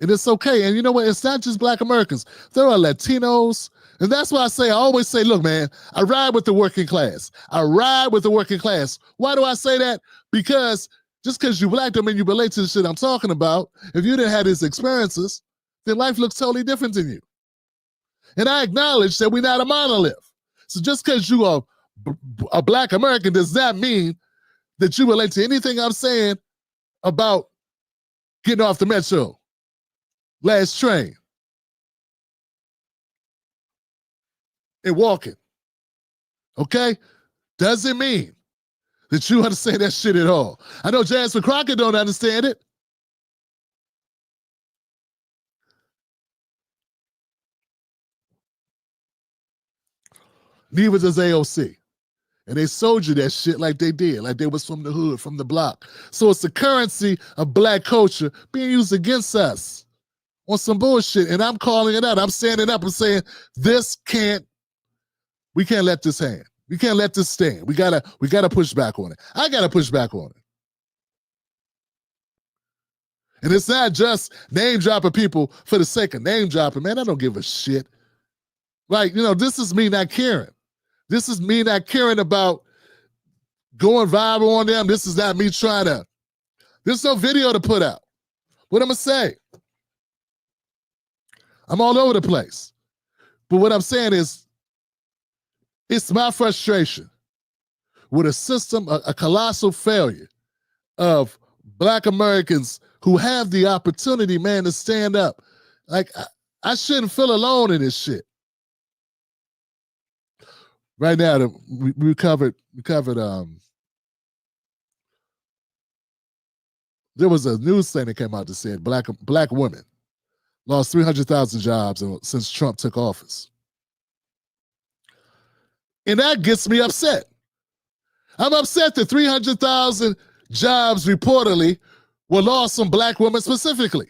And it's okay. And you know what? It's not just Black Americans. There are Latinos. And that's why I always say, look, man, I ride with the working class. I ride with the working class. Why do I say that? Because just because you Black don't mean you relate to the shit I'm talking about. If you didn't have these experiences, then life looks totally different than you. And I acknowledge that we're not a monolith. So just because you are a Black American does not mean that you relate to anything I'm saying about getting off the metro, last train, and walking. Okay? Doesn't mean that you understand that shit at all. I know Jasmine Crockett don't understand it. Neither does AOC. And they sold you that shit like they did, like they was from the hood, from the block. So it's the currency of Black culture being used against us on some bullshit. And I'm calling it out. I'm standing up and saying, we can't let this hang. We can't let this stand. We gotta push back on it. I gotta push back on it. And it's not just name dropping people for the sake of name dropping, man. I don't give a shit. Like, this is me not caring. This is me not caring about going viral on them. This is not me there's no video to put out. What am I say? I'm all over the place. But what I'm saying is, it's my frustration with a system, a colossal failure of Black Americans who have the opportunity, man, to stand up. Like, I shouldn't feel alone in this shit. Right now, we covered. There was a news thing that came out that said black women lost 300,000 jobs since Trump took office, and that gets me upset. I'm upset that 300,000 jobs reportedly were lost from Black women specifically.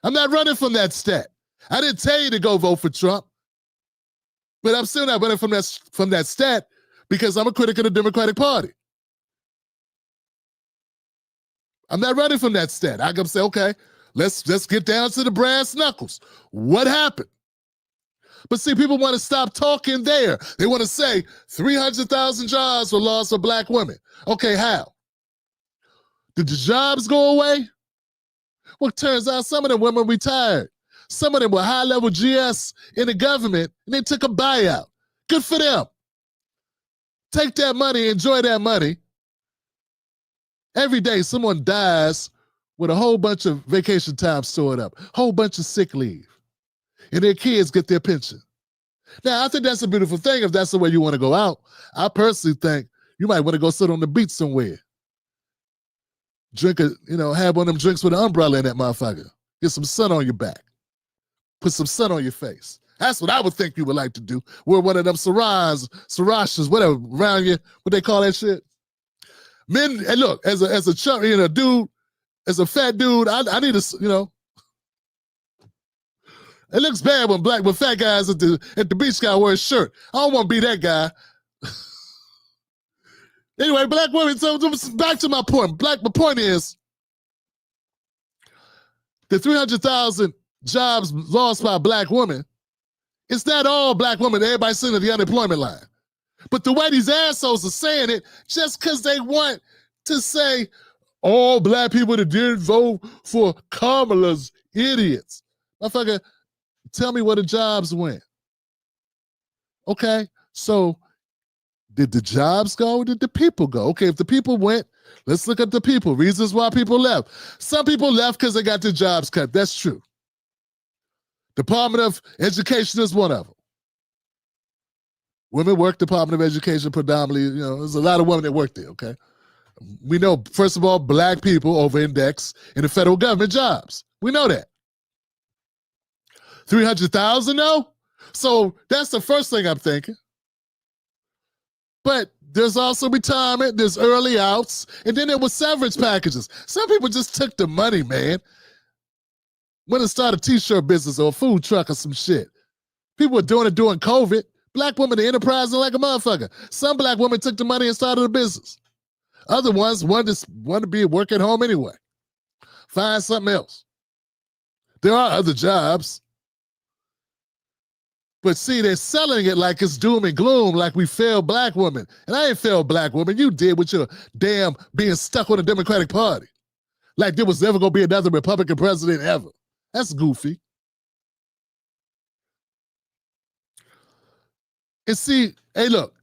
I'm not running from that stat. I didn't tell you to go vote for Trump. But I'm still not running from that stat because I'm a critic of the Democratic Party. I'm not running from that stat. I can say, okay, let's get down to the brass knuckles. What happened? But see, people want to stop talking there. They want to say 300,000 jobs were lost for Black women. Okay, how? Did the jobs go away? Well, it turns out some of the women retired. Some of them were high-level GS in the government, and they took a buyout. Good for them. Take that money, enjoy that money. Every day, someone dies with a whole bunch of vacation time stored up, whole bunch of sick leave, and their kids get their pension. Now, I think that's a beautiful thing if that's the way you want to go out. I personally think you might want to go sit on the beach somewhere. Have one of them drinks with an umbrella in that motherfucker. Get some sun on your back. Put some sun on your face. That's what I would think you would like to do. Wear one of them sarashas, whatever, around you, what they call that shit. Men, and look, as a chunk, dude, as a fat dude, I need to, it looks bad when fat guys at the beach guy wear a shirt. I don't want to be that guy. Anyway, Black women, so back to my point. My point is, the 300,000 jobs lost by Black women, it's not all Black women. Everybody's sitting at the unemployment line. But the way these assholes are saying it, just because they want to say all Black people that didn't vote for Kamala's idiots. Motherfucker, tell me where the jobs went. Okay, so did the jobs go or did the people go? Okay, if the people went, let's look at the people. Reasons why people left. Some people left because they got their jobs cut. That's true. Department of Education is one of them. Women work Department of Education predominantly. There's a lot of women that work there, okay? We know, first of all, black people over-index in the federal government jobs. We know that. 300,000 though? So that's the first thing I'm thinking. But there's also retirement, there's early outs, and then there was severance packages. Some people just took the money, man. Went and started a t-shirt business or a food truck or some shit. People were doing it during COVID. Black women are enterprising like a motherfucker. Some black women took the money and started a business. Other ones wanted to be at work at home anyway. Find something else. There are other jobs. But see, they're selling it like it's doom and gloom, like we failed black women. And I ain't failed black women. You did with your damn being stuck with the Democratic Party. Like there was never going to be another Republican president ever. That's goofy. And see, hey, look,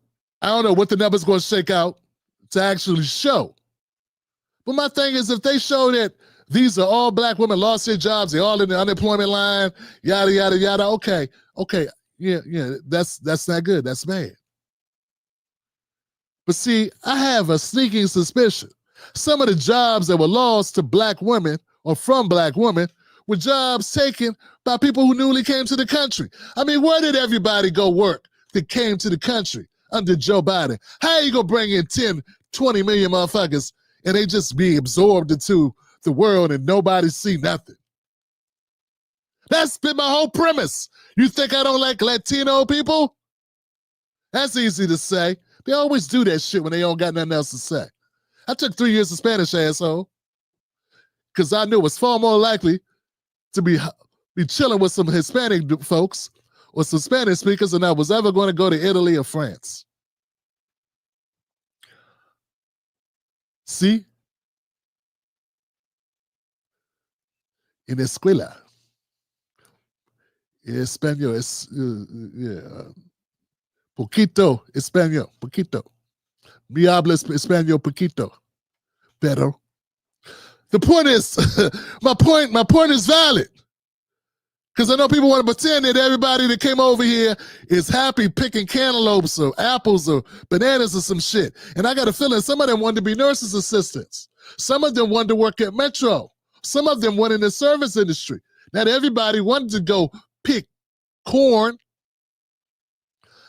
I don't know what the number's going to shake out to actually show. But my thing is, if they show that these are all black women lost their jobs, they're all in the unemployment line, yada, yada, yada, okay, yeah, that's not good. That's bad. But see, I have a sneaking suspicion. Some of the jobs that were lost to black women or from black women were jobs taken by people who newly came to the country. I mean, where did everybody go work that came to the country under Joe Biden? How are you going to bring in 10, 20 million motherfuckers and they just be absorbed into the world and nobody see nothing? That's been my whole premise. You think I don't like Latino people? That's easy to say. They always do that shit when they don't got nothing else to say. I took 3 years of Spanish, asshole, because I knew it was far more likely to be chilling with some Hispanic folks or some Spanish speakers than I was ever going to go to Italy or France. See? En escuela. Español, poquito español, poquito. Me habla español poquito. Pero. The point is, my point is valid. Because I know people want to pretend that everybody that came over here is happy picking cantaloupes or apples or bananas or some shit. And I got a feeling some of them wanted to be nurses' assistants. Some of them wanted to work at Metro. Some of them went in the service industry. Not everybody wanted to go pick corn.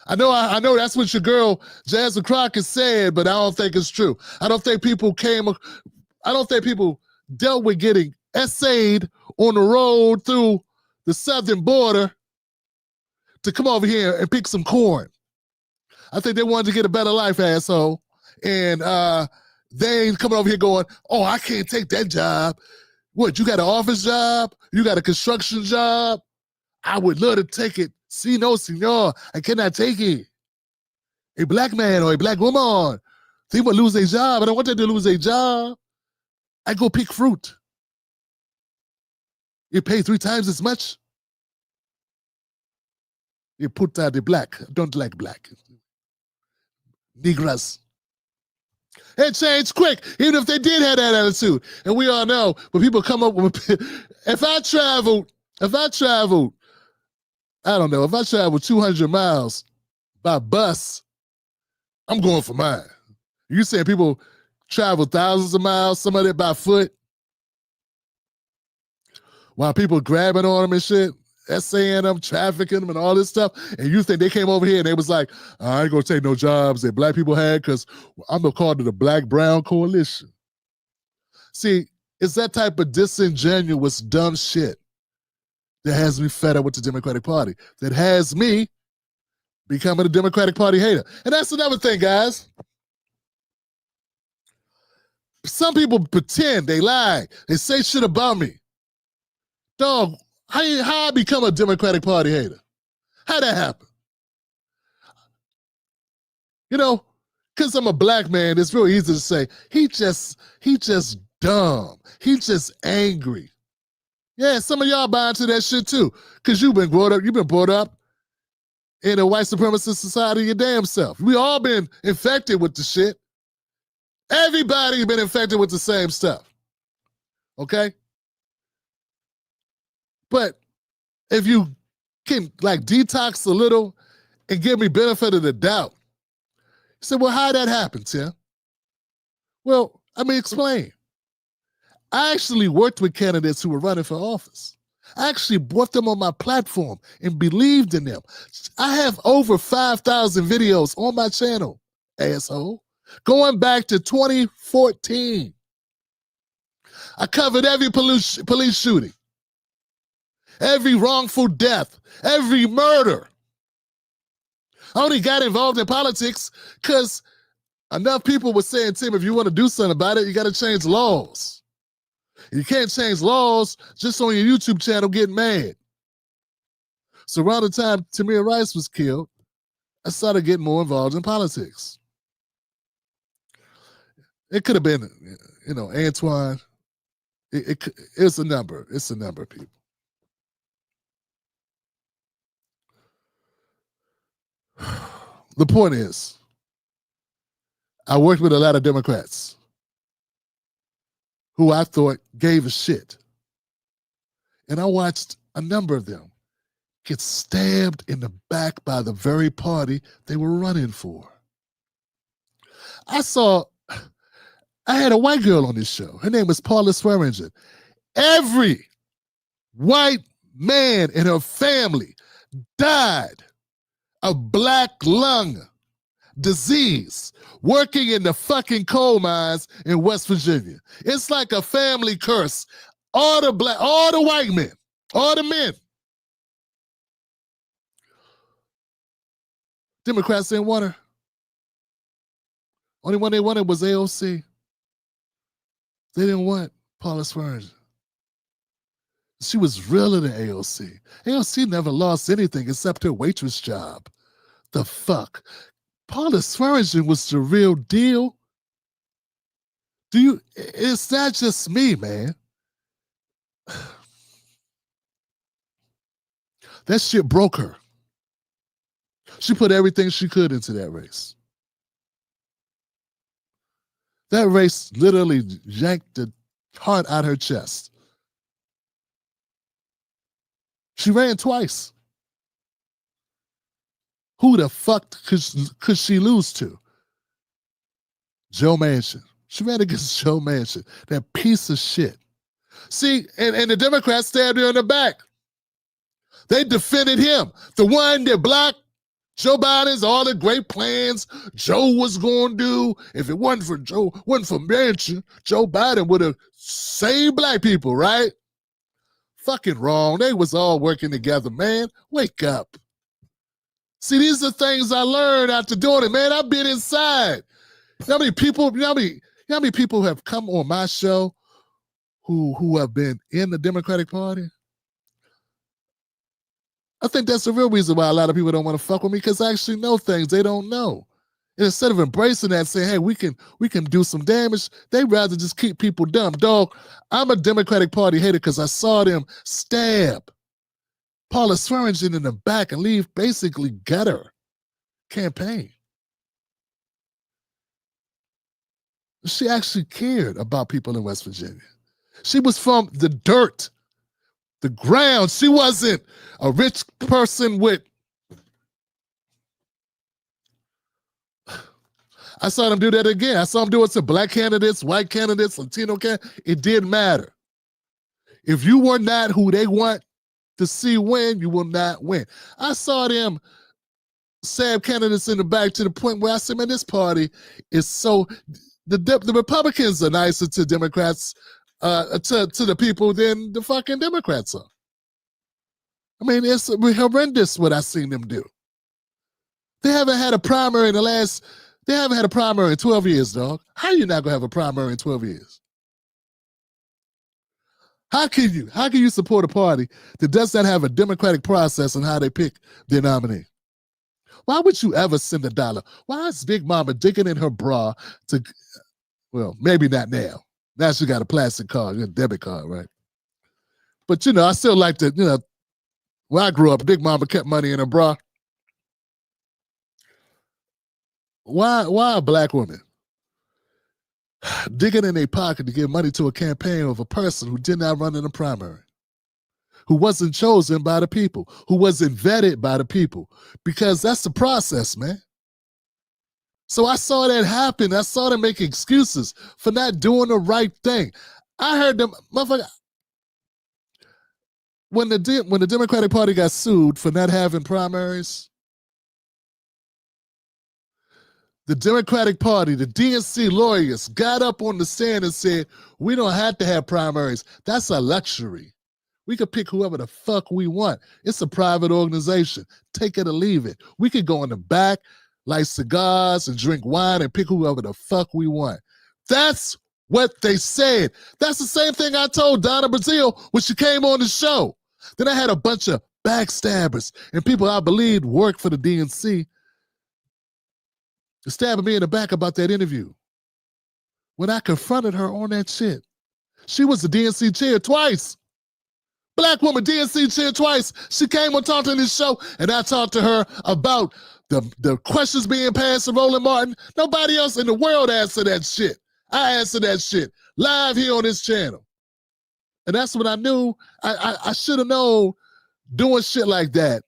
I know that's what your girl Jasmine Crockett said, but I don't think it's true. I don't think people dealt with getting essayed on the road through the southern border to come over here and pick some corn. I think they wanted to get a better life, asshole. And they ain't coming over here going, oh, I can't take that job. What, you got an office job? You got a construction job? I would love to take it. Si no, senor, I cannot take it. A black man or a black woman, they would lose their job. I don't want them to lose their job. I go pick fruit. You pay 3 times as much. You put the black. Don't like black. Negras. It changed quick, even if they did have that attitude. And we all know when people come up with, if I traveled, I don't know, if I travel 200 miles by bus, I'm going for mine. You saying people travel thousands of miles, some of it by foot, while people grabbing on them and shit, essaying them, trafficking them and all this stuff, and you think they came over here and they was like, I ain't gonna take no jobs that black people had because I'm gonna call it the Black-Brown Coalition. See, it's that type of disingenuous, dumb shit that has me fed up with the Democratic Party, that has me becoming a Democratic Party hater. And that's another thing, guys. Some people pretend, they lie, they say shit about me. Dog, how I become a Democratic Party hater? How'd that happen? You know, because I'm a black man, it's real easy to say, he just dumb. He just angry. Yeah, some of y'all buy into that shit too. Because you've been brought up in a white supremacist society your damn self. We all been infected with the shit. Everybody been infected with the same stuff. Okay? But if you can like detox a little and give me benefit of the doubt, you say, well, how'd that happen, Tim? Well, I mean, explain. I actually worked with candidates who were running for office. I actually brought them on my platform and believed in them. I have over 5,000 videos on my channel, asshole, going back to 2014. I covered every police shooting, every wrongful death, every murder. I only got involved in politics because enough people were saying, Tim, if you want to do something about it, you got to change laws. You can't change laws just on your YouTube channel getting mad. So around the time Tamir Rice was killed, I started getting more involved in politics. It could have been, Antoine. It's a number. It's a number of people. The point is, I worked with a lot of Democrats who I thought gave a shit. And I watched a number of them get stabbed in the back by the very party they were running for. I had a white girl on this show. Her name was Paula Swearingen. Every white man in her family died of black lung disease working in the fucking coal mines in West Virginia. It's like a family curse. All the white men, all the men. Democrats didn't want her. Only one they wanted was AOC. They didn't want Paula Swearingen. She was realer than AOC. AOC never lost anything except her waitress job. The fuck? Paula Swearingen was the real deal. It's not just me, man. That shit broke her. She put everything she could into that race. That race literally yanked the heart out her chest. She ran twice. Who the fuck could she lose to? Joe Manchin. She ran against Joe Manchin, that piece of shit. See, and the Democrats stabbed her in the back. They defended him. The one that blocked Joe Biden's all the great plans Joe was going to do. If it wasn't for Manchin, Joe Biden would have saved black people, right? Fucking wrong. They was all working together, man. Wake up. See, these are things I learned after doing it, man. I've been inside. You know how many people have come on my show who have been in the Democratic Party? I think that's the real reason why a lot of people don't want to fuck with me, because I actually know things they don't know. And instead of embracing that, saying, hey, we can do some damage, they'd rather just keep people dumb. Dog, I'm a Democratic Party hater because I saw them stab Paula Swearingen in the back and leave basically gutter campaign. She actually cared about people in West Virginia. She was from the dirt, the ground. She wasn't a rich person with... I saw them do that again. I saw them do it to black candidates, white candidates, Latino candidates. It didn't matter. If you were not who they want to see win, you will not win. I saw them stab candidates in the back to the point where I said, man, this party is so... The Republicans are nicer to Democrats, to the people than the fucking Democrats are. I mean, it's horrendous what I've seen them do. They haven't had a primary in 12 years, dog. How are you not gonna have a primary in 12 years? How can you support a party that does not have a democratic process on how they pick their nominee? Why would you ever send $1? Why is Big Mama digging in her bra to, well, maybe not now. Now she got a plastic card, a debit card, right? But, I still like to, when I grew up, Big Mama kept money in her bra. Why a black woman digging in their pocket to give money to a campaign of a person who did not run in a primary, who wasn't chosen by the people, who wasn't vetted by the people? Because that's the process, man. So I saw that happen. I saw them make excuses for not doing the right thing. I heard them, motherfucker, when the Democratic Party got sued for not having primaries, the Democratic Party, the DNC lawyers got up on the stand and said, we don't have to have primaries. That's a luxury. We could pick whoever the fuck we want. It's a private organization. Take it or leave it. We could go in the back, light cigars and drink wine and pick whoever the fuck we want. That's what they said. That's the same thing I told Donna Brazile when she came on the show. Then I had a bunch of backstabbers and people I believed worked for the DNC stabbing me in the back about that interview. When I confronted her on that shit, she was the DNC chair twice. Black woman, DNC chair twice. She came on talking to this show, and I talked to her about the questions being passed to Roland Martin. Nobody else in the world answered that shit. I answered that shit live here on this channel. And that's when I knew I should have known doing shit like that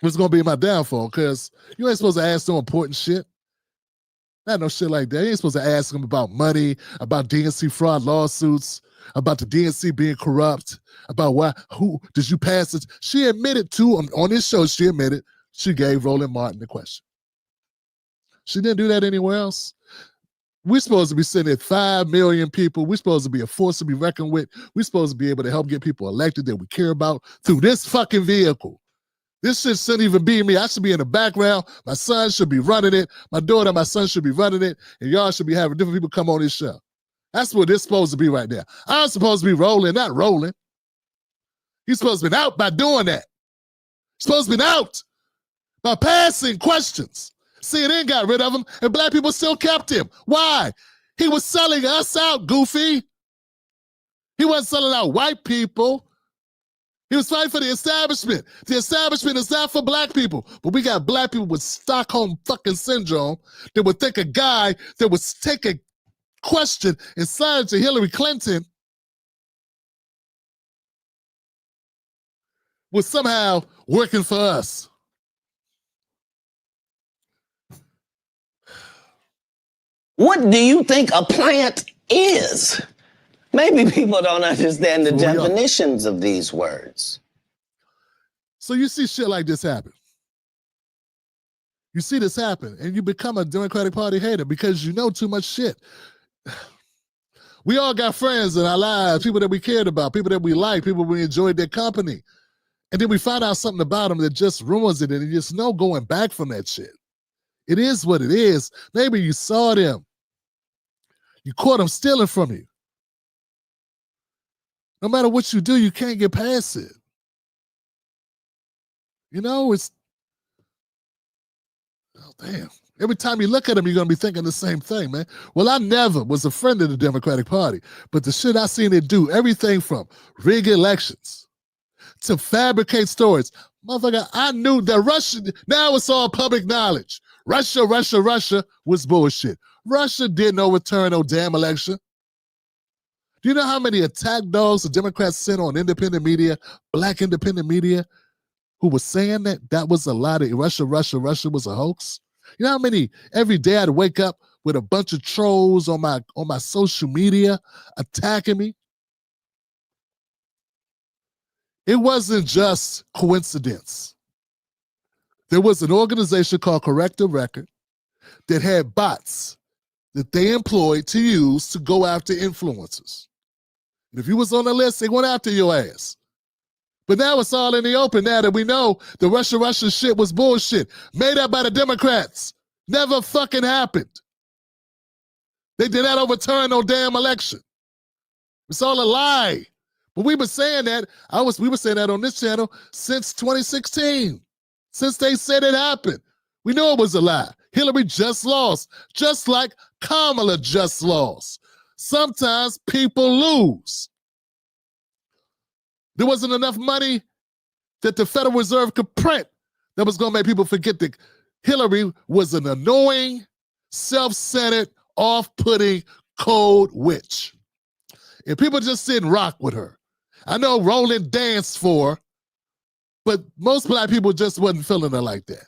was going to be my downfall, because you ain't supposed to ask no important shit. Not no shit like that. You ain't supposed to ask them about money, about DNC fraud lawsuits, about the DNC being corrupt, about who did you pass it? She admitted to, on this show, she admitted she gave Roland Martin the question. She didn't do that anywhere else. We're supposed to be sitting at 5 million people. We're supposed to be a force to be reckoned with. We're supposed to be able to help get people elected that we care about through this fucking vehicle. This shit shouldn't even be me. I should be in the background. My son should be running it. My daughter, my son should be running it. And y'all should be having different people come on this show. That's what it's supposed to be right there. I'm supposed to be rolling, not rolling. He's supposed to be out by doing that. He's supposed to be out by passing questions. CNN got rid of him, and black people still kept him. Why? He was selling us out, goofy. He wasn't selling out white people. He was fighting for the establishment. The establishment is not for black people. But we got black people with Stockholm fucking syndrome that would think a guy that would take a question and sign it to Hillary Clinton was somehow working for us.
What do you think a plant is? Maybe people don't understand the definitions of these words.
So you see shit like this happen. You see this happen, and you become a Democratic Party hater because you know too much shit. We all got friends in our lives, people that we cared about, people that we like, people we enjoyed their company. And then we find out something about them that just ruins it, and you just know going back from that shit. It is what it is. Maybe you saw them. You caught them stealing from you. No matter what you do, you can't get past it. You know, it's, oh, damn. Every time you look at them, you're going to be thinking the same thing, man. Well, I never was a friend of the Democratic Party, but the shit I seen it do, everything from rig elections to fabricate stories. Motherfucker, I knew that Russia, now it's all public knowledge. Russia was bullshit. Russia didn't overturn no damn election. Do you know how many attack dogs the Democrats sent on independent media, black independent media, who was saying that was a lie, that Russia was a hoax? You know how many, every day I'd wake up with a bunch of trolls on my social media attacking me? It wasn't just coincidence. There was an organization called Correct the Record that had bots that they employed to use to go after influencers. And if you was on the list, they went after your ass. But now it's all in the open now that we know the Russia shit was bullshit. Made up by the Democrats. Never fucking happened. They did not overturn no damn election. It's all a lie. But we've been saying that, we were saying that on this channel since 2016. Since they said it happened. We know it was a lie. Hillary just lost, just like Kamala just lost. Sometimes people lose. There wasn't enough money that the Federal Reserve could print that was going to make people forget that Hillary was an annoying, self-centered, off-putting, cold witch. And people just didn't rock with her. I know Roland danced for her, but most black people just wasn't feeling her like that.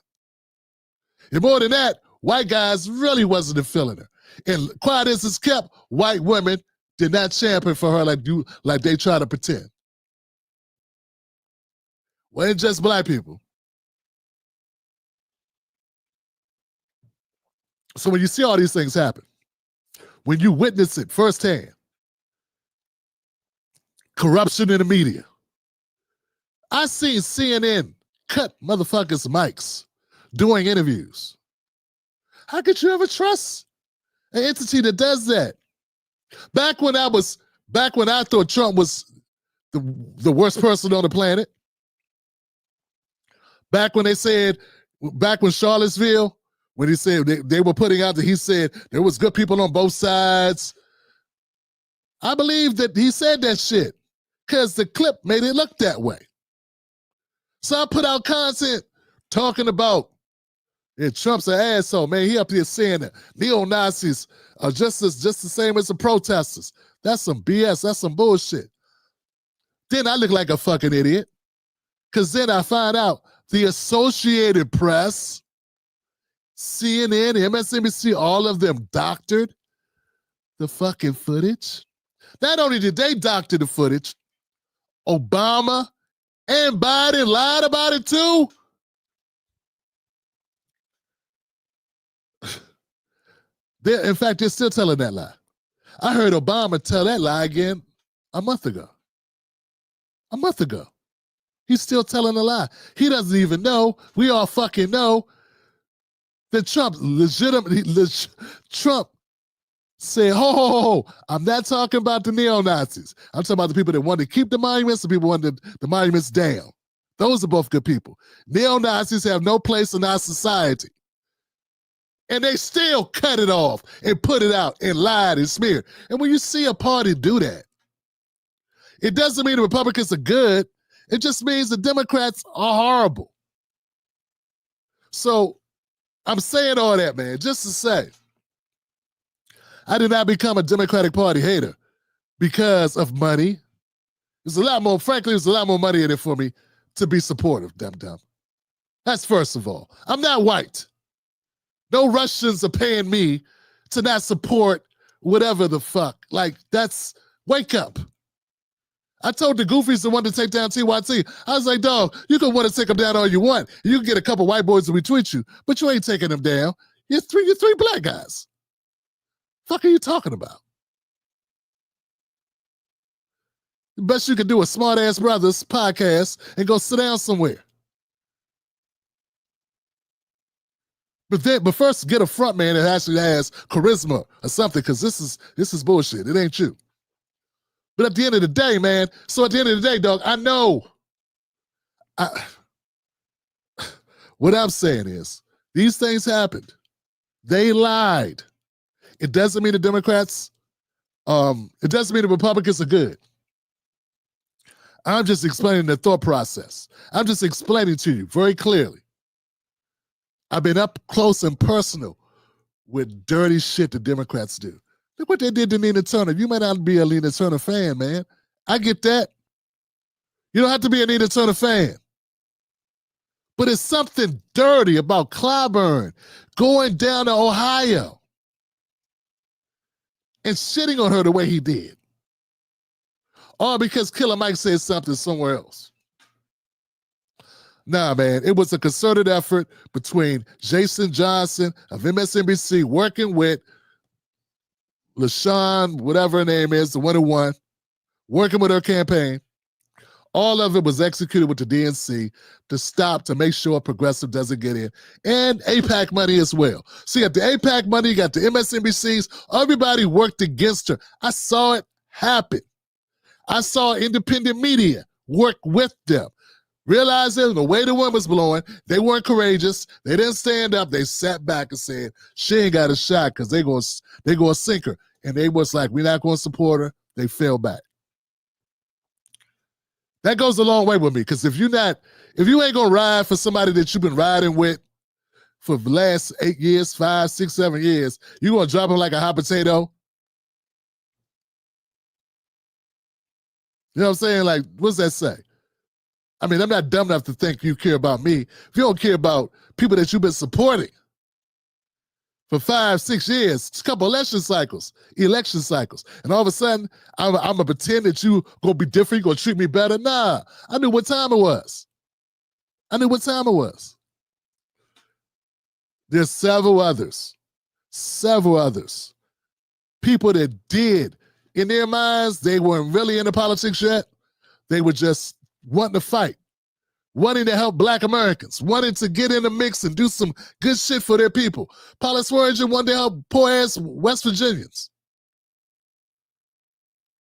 And more than that, white guys really wasn't feeling her. And quiet as it's kept, white women did not champion for her like they try to pretend. Well, it's just black people. So when you see all these things happen, when you witness it firsthand, corruption in the media. I seen CNN cut motherfuckers' mics doing interviews. How could you ever trust an entity that does that? Back when I thought Trump was the worst person on the planet, back when Charlottesville, when he said they were putting out that he said there was good people on both sides, I believe that he said that shit because the clip made it look that way. So I put out content talking about Trump's an asshole, man. He up here saying that neo-Nazis are just the same as the protesters. That's some BS. That's some bullshit. Then I look like a fucking idiot because then I find out the Associated Press, CNN, MSNBC, all of them doctored the fucking footage. Not only did they doctor the footage, Obama and Biden lied about it too. In fact, they're still telling that lie. I heard Obama tell that lie again a month ago. A month ago. He's still telling a lie. He doesn't even know. We all fucking know that Trump said, ho, I'm not talking about the neo-Nazis. I'm talking about the people that wanted to keep the monuments, the people who wanted the monuments down. Those are both good people. Neo-Nazis have no place in our society. And they still cut it off and put it out and lied and smeared. And when you see a party do that, it doesn't mean the Republicans are good. It just means the Democrats are horrible. So I'm saying all that, man, just to say, I did not become a Democratic Party hater because of money. There's a lot more, frankly, there's a lot more money in it for me to be supportive, dumb. That's first of all. I'm not white. No Russians are paying me to not support whatever the fuck. Like, wake up. I told the goofies the one to take down TYT. I was like, dog, you can want to take them down all you want. You can get a couple white boys to retweet you, but you ain't taking them down. You're three black guys. Fuck are you talking about? The best you can do a Smart Ass Brothers podcast and go sit down somewhere. But first, get a front man that actually has charisma or something, because this is bullshit. It ain't you. But at the end of the day, man, so at the end of the day, dog, I know. What I'm saying is, these things happened. They lied. It doesn't mean the Democrats, it doesn't mean the Republicans are good. I'm just explaining the thought process. I'm just explaining to you very clearly. I've been up close and personal with dirty shit the Democrats do. Look what they did to Nina Turner. You might not be a Nina Turner fan, man. I get that. You don't have to be a Nina Turner fan. But it's something dirty about Clyburn going down to Ohio and shitting on her the way he did. Or because Killer Mike said something somewhere else. Nah, man, it was a concerted effort between Jason Johnson of MSNBC working with LaShawn, whatever her name is, the one who won, working with her campaign. All of it was executed with the DNC to make sure Progressive doesn't get in. And AIPAC money as well. So you got the AIPAC money, you got the MSNBCs, everybody worked against her. I saw it happen. I saw independent media work with them. Realizing the way the wind was blowing, they weren't courageous. They didn't stand up. They sat back and said, she ain't got a shot because they're gonna sink her. And they was like, we're not going to support her. They fell back. That goes a long way with me, because if you ain't gonna ride for somebody that you've been riding with for the last 8 years, 5, 6, 7 years, you gonna drop them like a hot potato? You know what I'm saying? Like, what's that say? I mean, I'm not dumb enough to think you care about me. If you don't care about people that you've been supporting, for 5, 6 years, a couple election cycles. And all of a sudden, I'm going to pretend that you going to be different, you're going to treat me better. Nah, I knew what time it was. There's several others. People that did. In their minds, they weren't really into politics yet. They were just wanting to fight, wanting to help Black Americans, wanting to get in the mix and do some good shit for their people. Paula Swearinger wanted to help poor-ass West Virginians.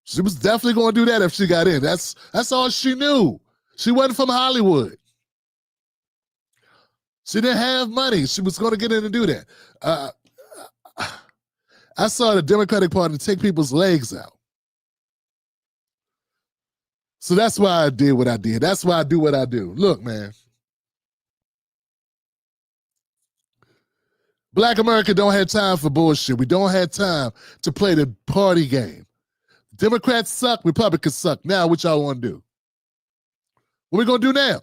She was definitely going to do that if she got in. That's all she knew. She wasn't from Hollywood. She didn't have money. She was going to get in and do that. I saw the Democratic Party take people's legs out. So that's why I did what I did. That's why I do what I do. Look, man. Black America don't have time for bullshit. We don't have time to play the party game. Democrats suck, Republicans suck. Now what y'all want to do? What we going to do now?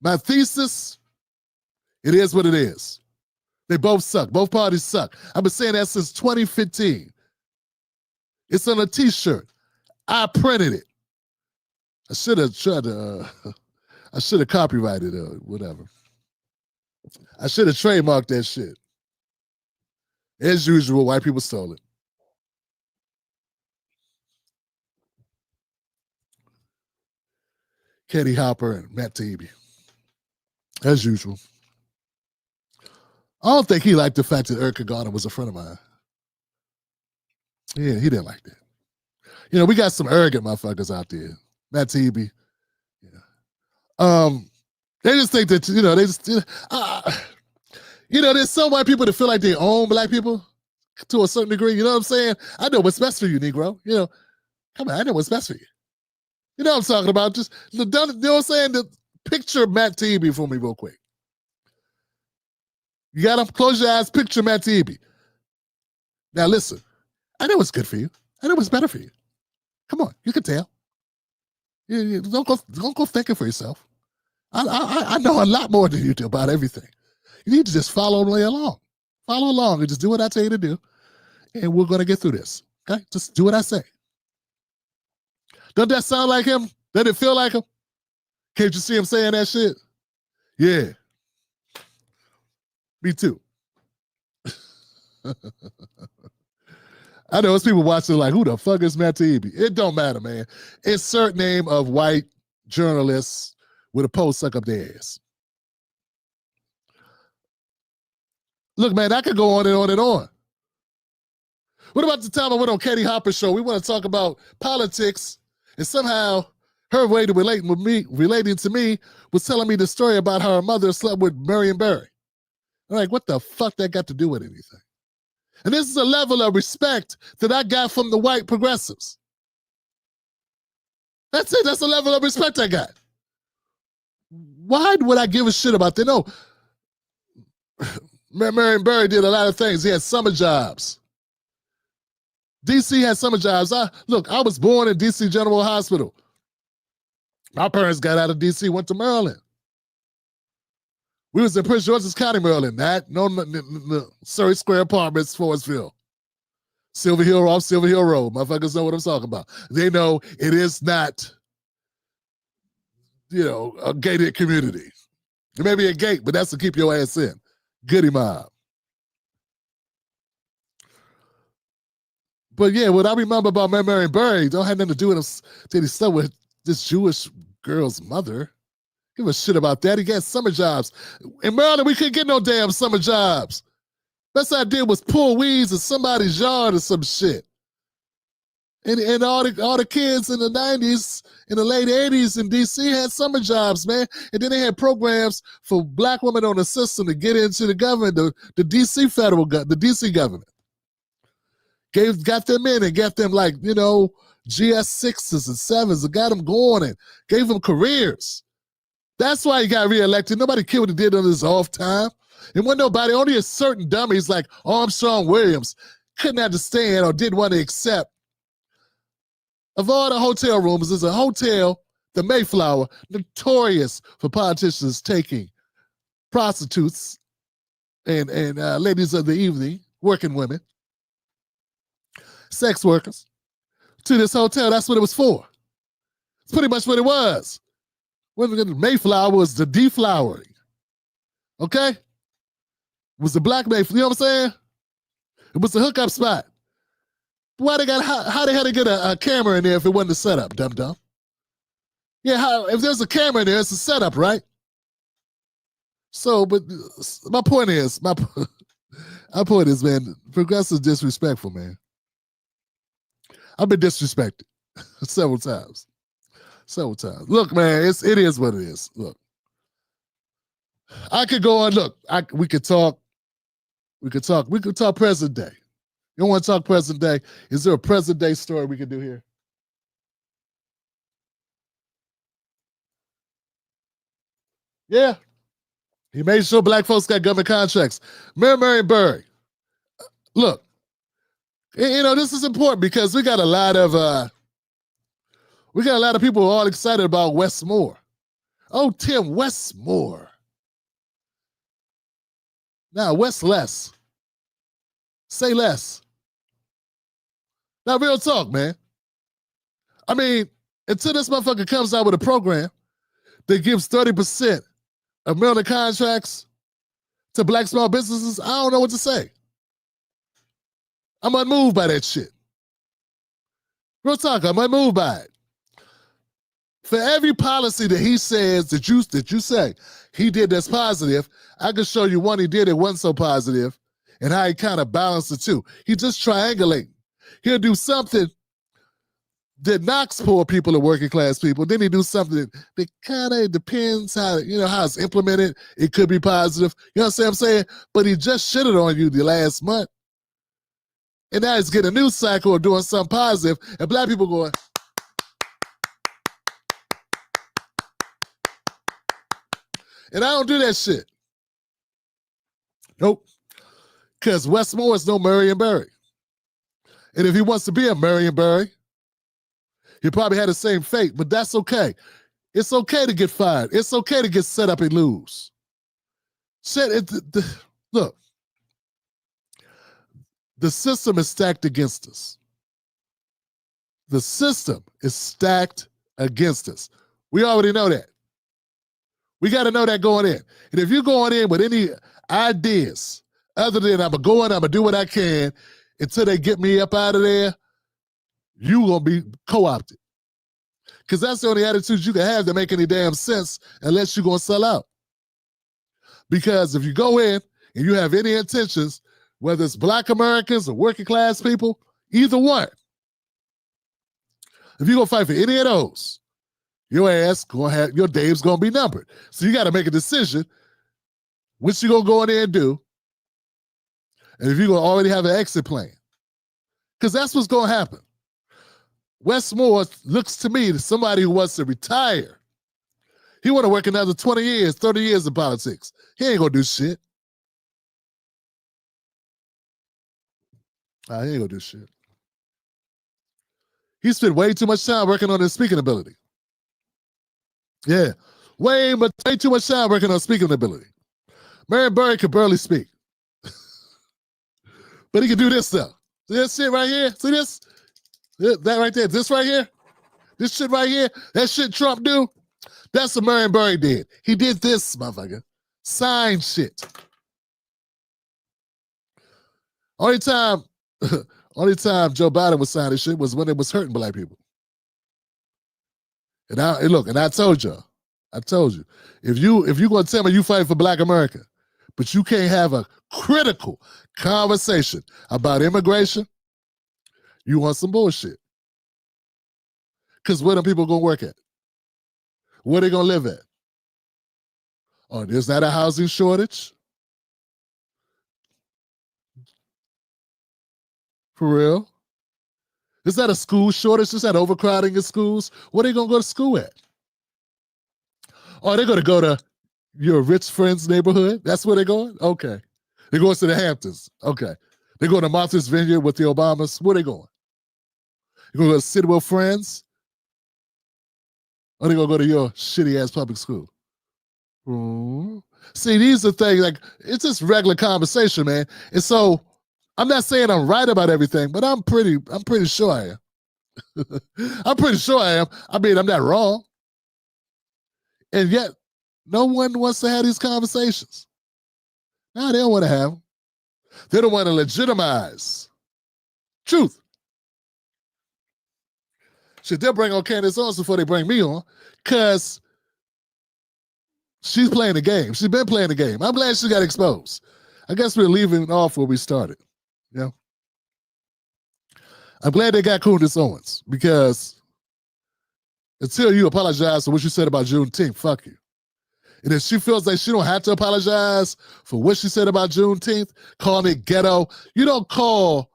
My thesis, it is what it is. They both suck. Both parties suck. I've been saying that since 2015. It's on a t-shirt. I printed it. I should have tried to, I should have copyrighted it or whatever. I should have trademarked that shit. As usual, white people stole it. Katie Hopper and Matt Taibbi. As usual. I don't think he liked the fact that Erica Garner was a friend of mine. Yeah, he didn't like that. You know, we got some arrogant motherfuckers out there. Matt Taibbi. Yeah. They just think that, you know, they just, you know, there's some white people that feel like they own Black people to a certain degree. You know what I'm saying? I know what's best for you, Negro. You know, come on, I know what's best for you. You know what I'm talking about? Just, you know what I'm saying? Picture Matt Taibbi for me real quick. You got to close your eyes, picture Matt Taibbi. Now listen, I know what's good for you. I know what's better for you. Come on, you can tell. Don't go thinking for yourself. I know a lot more than you do about everything. You need to just follow along. Follow along and just do what I tell you to do. And we're going to get through this. Okay? Just do what I say. Doesn't that sound like him? Doesn't it feel like him? Can't you see him saying that shit? Yeah. Me too. I know it's people watching like, who the fuck is Matt Taibbi? It don't matter, man. Insert name of white journalists with a post suck up their ass. Look, man, I could go on and on and on. What about the time I went on Katie Hopper's show? We want to talk about politics, and somehow her way to relating to me was telling me the story about how her mother slept with Marion Barry. I'm like, what the fuck that got to do with anything? And this is a level of respect that I got from the white progressives. That's it. That's the level of respect I got. Why would I give a shit about that? No. Marion Barry did a lot of things. He had summer jobs. DC had summer jobs. Look, I was born in DC General Hospital. My parents got out of DC, went to Maryland. We was in Prince George's County, Maryland. No Surrey Square Apartments, Forestville. Silver Hill off Silver Hill Road. Motherfuckers know what I'm talking about. They know it is not, you know, a gated community. It may be a gate, but that's to keep your ass in. Goody mob. But yeah, what I remember about Marion Barry don't have nothing to do with him. Did he slept with this Jewish girl's mother? Give a shit about that. He got summer jobs. In Maryland, we couldn't get no damn summer jobs. Best I did was pull weeds in somebody's yard or some shit. And all the kids in the 90s, in the late 80s in DC had summer jobs, man. And then they had programs for Black women on the system to get into the government, the DC the DC government. Got them in and got them like, you know, GS6s and 7s and got them going and gave them careers. That's why he got reelected. Nobody cared what he did on his off time. And when nobody, only a certain dummies like Armstrong Williams couldn't understand or didn't want to accept. Of all the hotel rooms, there's a hotel, the Mayflower, notorious for politicians taking prostitutes and ladies of the evening, working women, sex workers, to this hotel. That's what it was for. It's pretty much what it was. When the Mayflower was the deflowering. Okay? It was the black Mayflower. You know what I'm saying? It was the hookup spot. Why they got how they had to get a camera in there if it wasn't a setup, dum-dum? Yeah, if there's a camera in there, it's a setup, right? So, but my point is, man, progressive disrespectful, man. I've been disrespected several times. Look, man, it is what it is. Look, I could go on. Look, we could talk present day. You don't want to talk present day? Is there a present day story we could do here? Yeah. He made sure black folks got government contracts. Marion Barry. Look, this is important because we got a lot of people all excited about Westmore. Oh, Tim Westmore. Now, West less. Say less. Now, real talk, man. I mean, until this motherfucker comes out with a program that gives 30% of Maryland contracts to black small businesses, I don't know what to say. I'm unmoved by that shit. Real talk, I'm unmoved by it. For every policy that he says that you say he did that's positive, I can show you one he did that wasn't so positive and how he kind of balanced the two. He just triangulating. He'll do something that knocks poor people and working class people. Then he do something that kind of depends how it's implemented. It could be positive. You know what I'm saying? But he just shitted on you the last month. And now he's getting a new cycle of doing something positive, and black people going, and I don't do that shit. Nope. Because Westmore is no Marion Barry. And if he wants to be a Marion Barry, he probably had the same fate, but that's okay. It's okay to get fired. It's okay to get set up and lose. Look, the system is stacked against us. The system is stacked against us. We already know that. We got to know that going in. And if you're going in with any ideas other than I'm going to do what I can until they get me up out of there, you're going to be co-opted. Because that's the only attitude you can have that make any damn sense unless you're going to sell out. Because if you go in and you have any intentions, whether it's black Americans or working class people, either one, if you're going to fight for any of those, your days going to be numbered. So you got to make a decision which you're going to go in there and do, and if you're going to already have an exit plan. Because that's what's going to happen. Westmore looks to me as somebody who wants to retire. He want to work another 20 years, 30 years in politics. He ain't going to do shit. He ain't going to do shit. He spent way too much time working on his speaking ability. Yeah, way too much time working on speaking ability. Marion Barry could barely speak. But he can do this stuff. See this shit right here? See this? That right there? This right here? This shit right here? That shit Trump do? That's what Marion Barry did. He did this, motherfucker. Sign shit. Only time Joe Biden was signing shit was when it was hurting black people. And I told you, if you're gonna tell me you fight for black America, but you can't have a critical conversation about immigration, you want some bullshit. Because where them people gonna work at? Where they gonna live at? Oh, there's not a housing shortage? For real? Is that a school shortage? Is that overcrowding in schools? Where they gonna go to school at? Oh, they're gonna go to your rich friend's neighborhood? That's where they're going? Okay. They're going to the Hamptons. Okay. They're going to Martha's Vineyard with the Obamas. Where they going? They're going to go to Sidwell Friends? Or they gonna go to your shitty ass public school? See, these are things like it's just regular conversation, man. And so I'm not saying I'm right about everything, but I'm pretty sure I am. I'm pretty sure I am. I mean, I'm not wrong. And yet, no one wants to have these conversations. No, they don't want to have them. They don't want to legitimize truth. Shit, they'll bring on Candace Owens before they bring me on, because she's playing the game. She's been playing the game. I'm glad she got exposed. I guess we're leaving off where we started. You know? I'm glad they got Candace Owens, because until you apologize for what you said about Juneteenth, fuck you. And if she feels like she don't have to apologize for what she said about Juneteenth, calling it ghetto, you don't call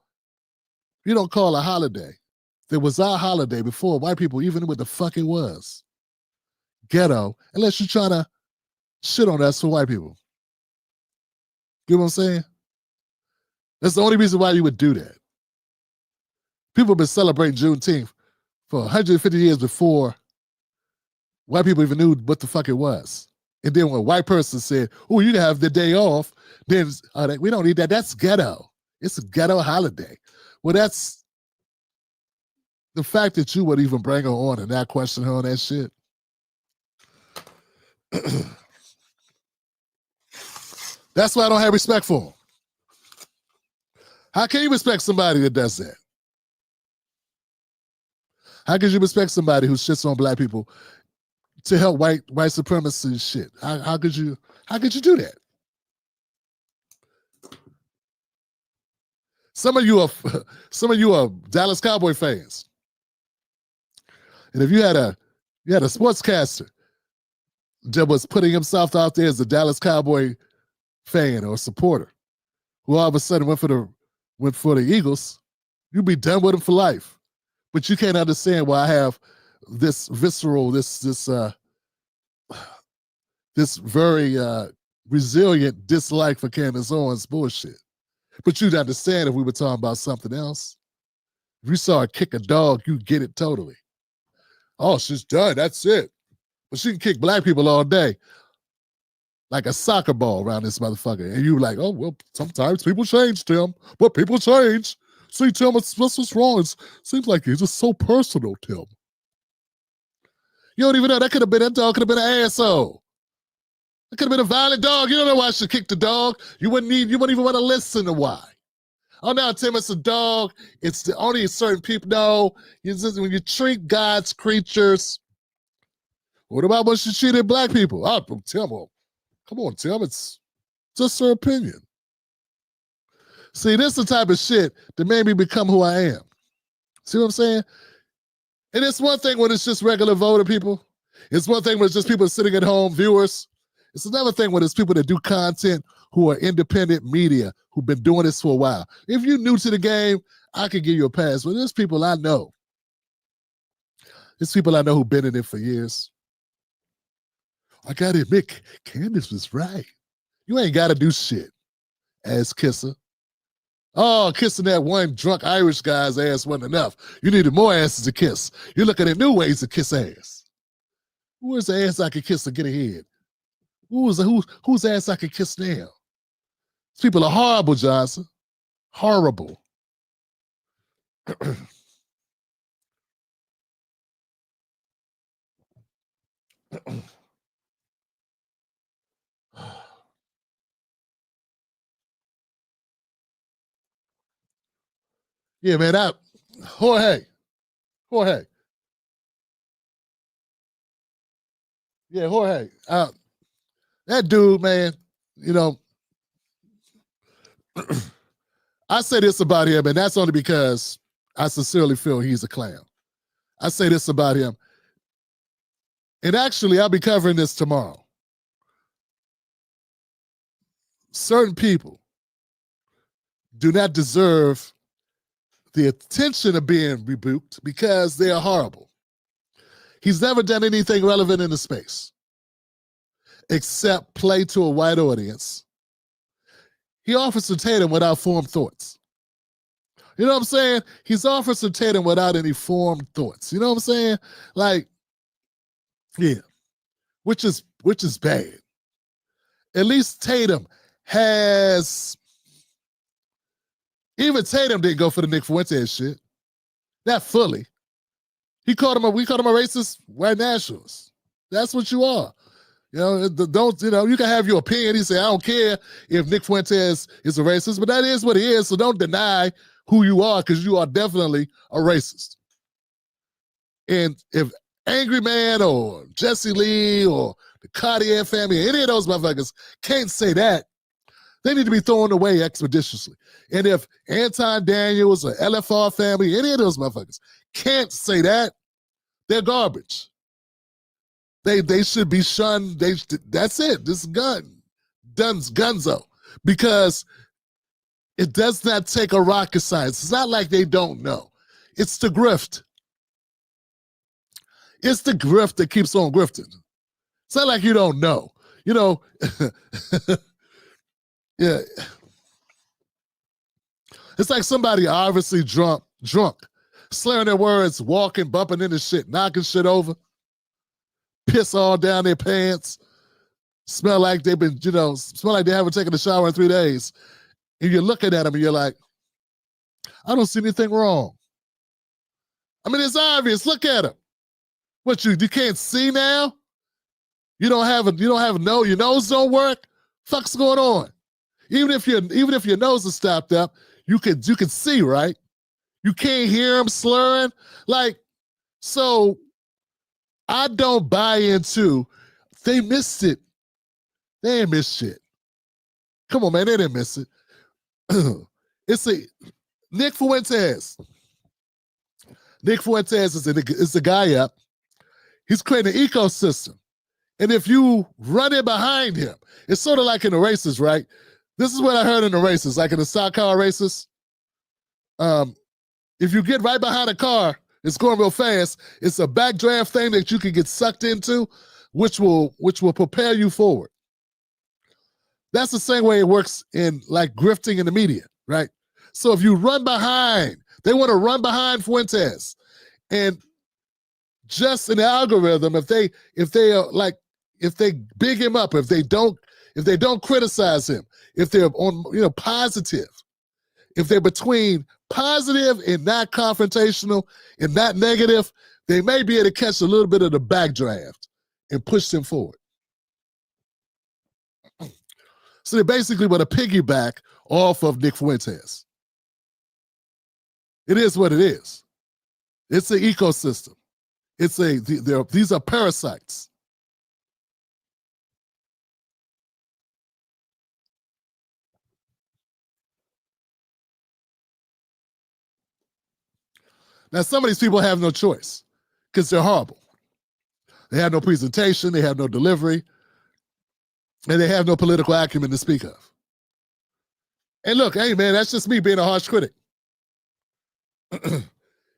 a holiday that was our holiday before white people even knew what the fuck it was ghetto, unless you're trying to shit on us for white people. You know what I'm saying? That's the only reason why you would do that. People have been celebrating Juneteenth for 150 years before white people even knew what the fuck it was. And then when a white person said, oh, you can have the day off, then we don't need that. That's ghetto. It's a ghetto holiday. Well, that's the fact that you would even bring her on and not question her on that shit. That's why I don't have respect for them. How can you respect somebody that does that? How could you respect somebody who shits on black people to help white supremacy shit? How could you do that? Some of you are Dallas Cowboy fans. And if you had a sportscaster that was putting himself out there as a Dallas Cowboy fan or supporter, who all of a sudden went for the Eagles, you'd be done with him for life. But you can't understand why I have this visceral, this very resilient dislike for Candace Owens bullshit. But you'd understand if we were talking about something else. If you saw her kick a dog, you get it totally. Oh, she's done. That's it. But she can kick black people all day like a soccer ball around this motherfucker. And you like, oh, well, sometimes people change, Tim. But people change. See, Tim, what's wrong? It seems like it's just so personal, Tim. You don't even know. That dog could have been an asshole. It could have been a violent dog. You don't know why she kicked the dog. You wouldn't even want to listen to why. Oh, no, Tim, it's a dog. It's only certain people know. When you treat God's creatures. What about when she treated black people? Oh, Tim, come on, Tim. It's just her opinion. See, this is the type of shit that made me become who I am. See what I'm saying? And it's one thing when it's just regular voter people. It's one thing when it's just people sitting at home, viewers. It's another thing when it's people that do content who are independent media, who've been doing this for a while. If you're new to the game, I can give you a pass. But there's people I know. There's people I know who've been in it for years. I gotta admit, Candace was right. You ain't gotta do shit, ass kisser. Oh, kissing that one drunk Irish guy's ass wasn't enough. You needed more asses to kiss. You're looking at new ways to kiss ass. Where's the ass I could kiss to get ahead? Whose ass I could kiss now? These people are horrible, Johnson. Horrible. Yeah, man, Jorge. Yeah, Jorge. That dude, man, you know, I say this about him, and that's only because I sincerely feel he's a clown. I say this about him. And actually, I'll be covering this tomorrow. Certain people do not deserve the attention of being rebuked because they are horrible. He's never done anything relevant in the space except play to a white audience. He offers to Tatum without formed thoughts. You know what I'm saying? He's offers to Tatum without any formed thoughts. You know what I'm saying? Like, yeah, which is bad. at least Tatum has, even Tatum didn't go for the Nick Fuentes shit. Not fully. We called him a racist white nationalist. That's what you are. You know, you can have your opinion. He said, I don't care if Nick Fuentes is a racist, but that is what he is. So don't deny who you are, because you are definitely a racist. And if Angry Man or Jesse Lee or the Cartier family, any of those motherfuckers can't say that, they need to be thrown away expeditiously. And if Anton Daniels or LFR family, any of those motherfuckers can't say that, they're garbage. They should be shunned. That's it. This is gunzo. Because it does not take a rocket science. It's not like they don't know. It's the grift. It's the grift that keeps on grifting. It's not like you don't know. You know, yeah. It's like somebody obviously drunk, slurring their words, walking, bumping into shit, knocking shit over, piss all down their pants, smell like they haven't taken a shower in 3 days. And you're looking at them and you're like, I don't see anything wrong. I mean, it's obvious. Look at them. What, you can't see now? You don't have your nose don't work? Fuck's going on? Even if your nose is stopped up, you can see, right? You can't hear them slurring. Like, so I don't buy into, they missed it. They ain't missed shit. Come on, man, they didn't miss it. It's Nick Fuentes. Nick Fuentes is the guy up. He's creating an ecosystem. And if you run in behind him, it's sort of like in the races, right? This is what I heard in the races, like in the stock car races. If you get right behind a car, it's going real fast. It's a backdraft thing that you can get sucked into, which will propel you forward. That's the same way it works in like grifting in the media, right? So if you run behind, they want to run behind Fuentes, and just in the algorithm, if they big him up, if they don't criticize him, if they're on positive, if they're between positive and not confrontational and not negative, they may be able to catch a little bit of the backdraft and push them forward. So they basically want to piggyback off of Nick Fuentes. It is what it is. It's an ecosystem. These are parasites. Now, some of these people have no choice because they're horrible. They have no presentation, they have no delivery, and they have no political acumen to speak of. And look, hey man, that's just me being a harsh critic.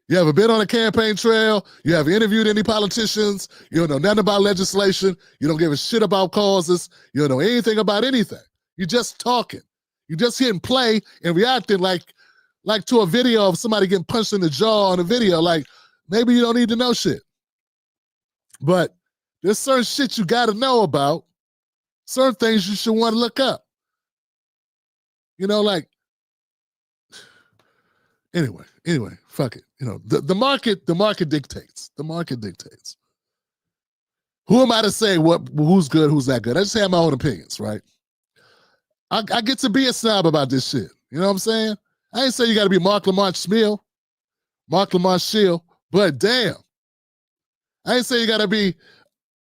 You haven't been on a campaign trail, you haven't interviewed any politicians, you don't know nothing about legislation, you don't give a shit about causes, you don't know anything about anything. You're just talking. You're just hitting play and reacting like to a video of somebody getting punched in the jaw on a video. Like, maybe you don't need to know shit. But there's certain shit you got to know about, certain things you should want to look up. Like, anyway, fuck it. The market dictates. The market dictates. Who am I to say who's good, who's not good? I just have my own opinions, right? I get to be a snob about this shit. You know what I'm saying? I ain't say you got to be Mark Lamont Schmiel, but damn. I ain't say you got to be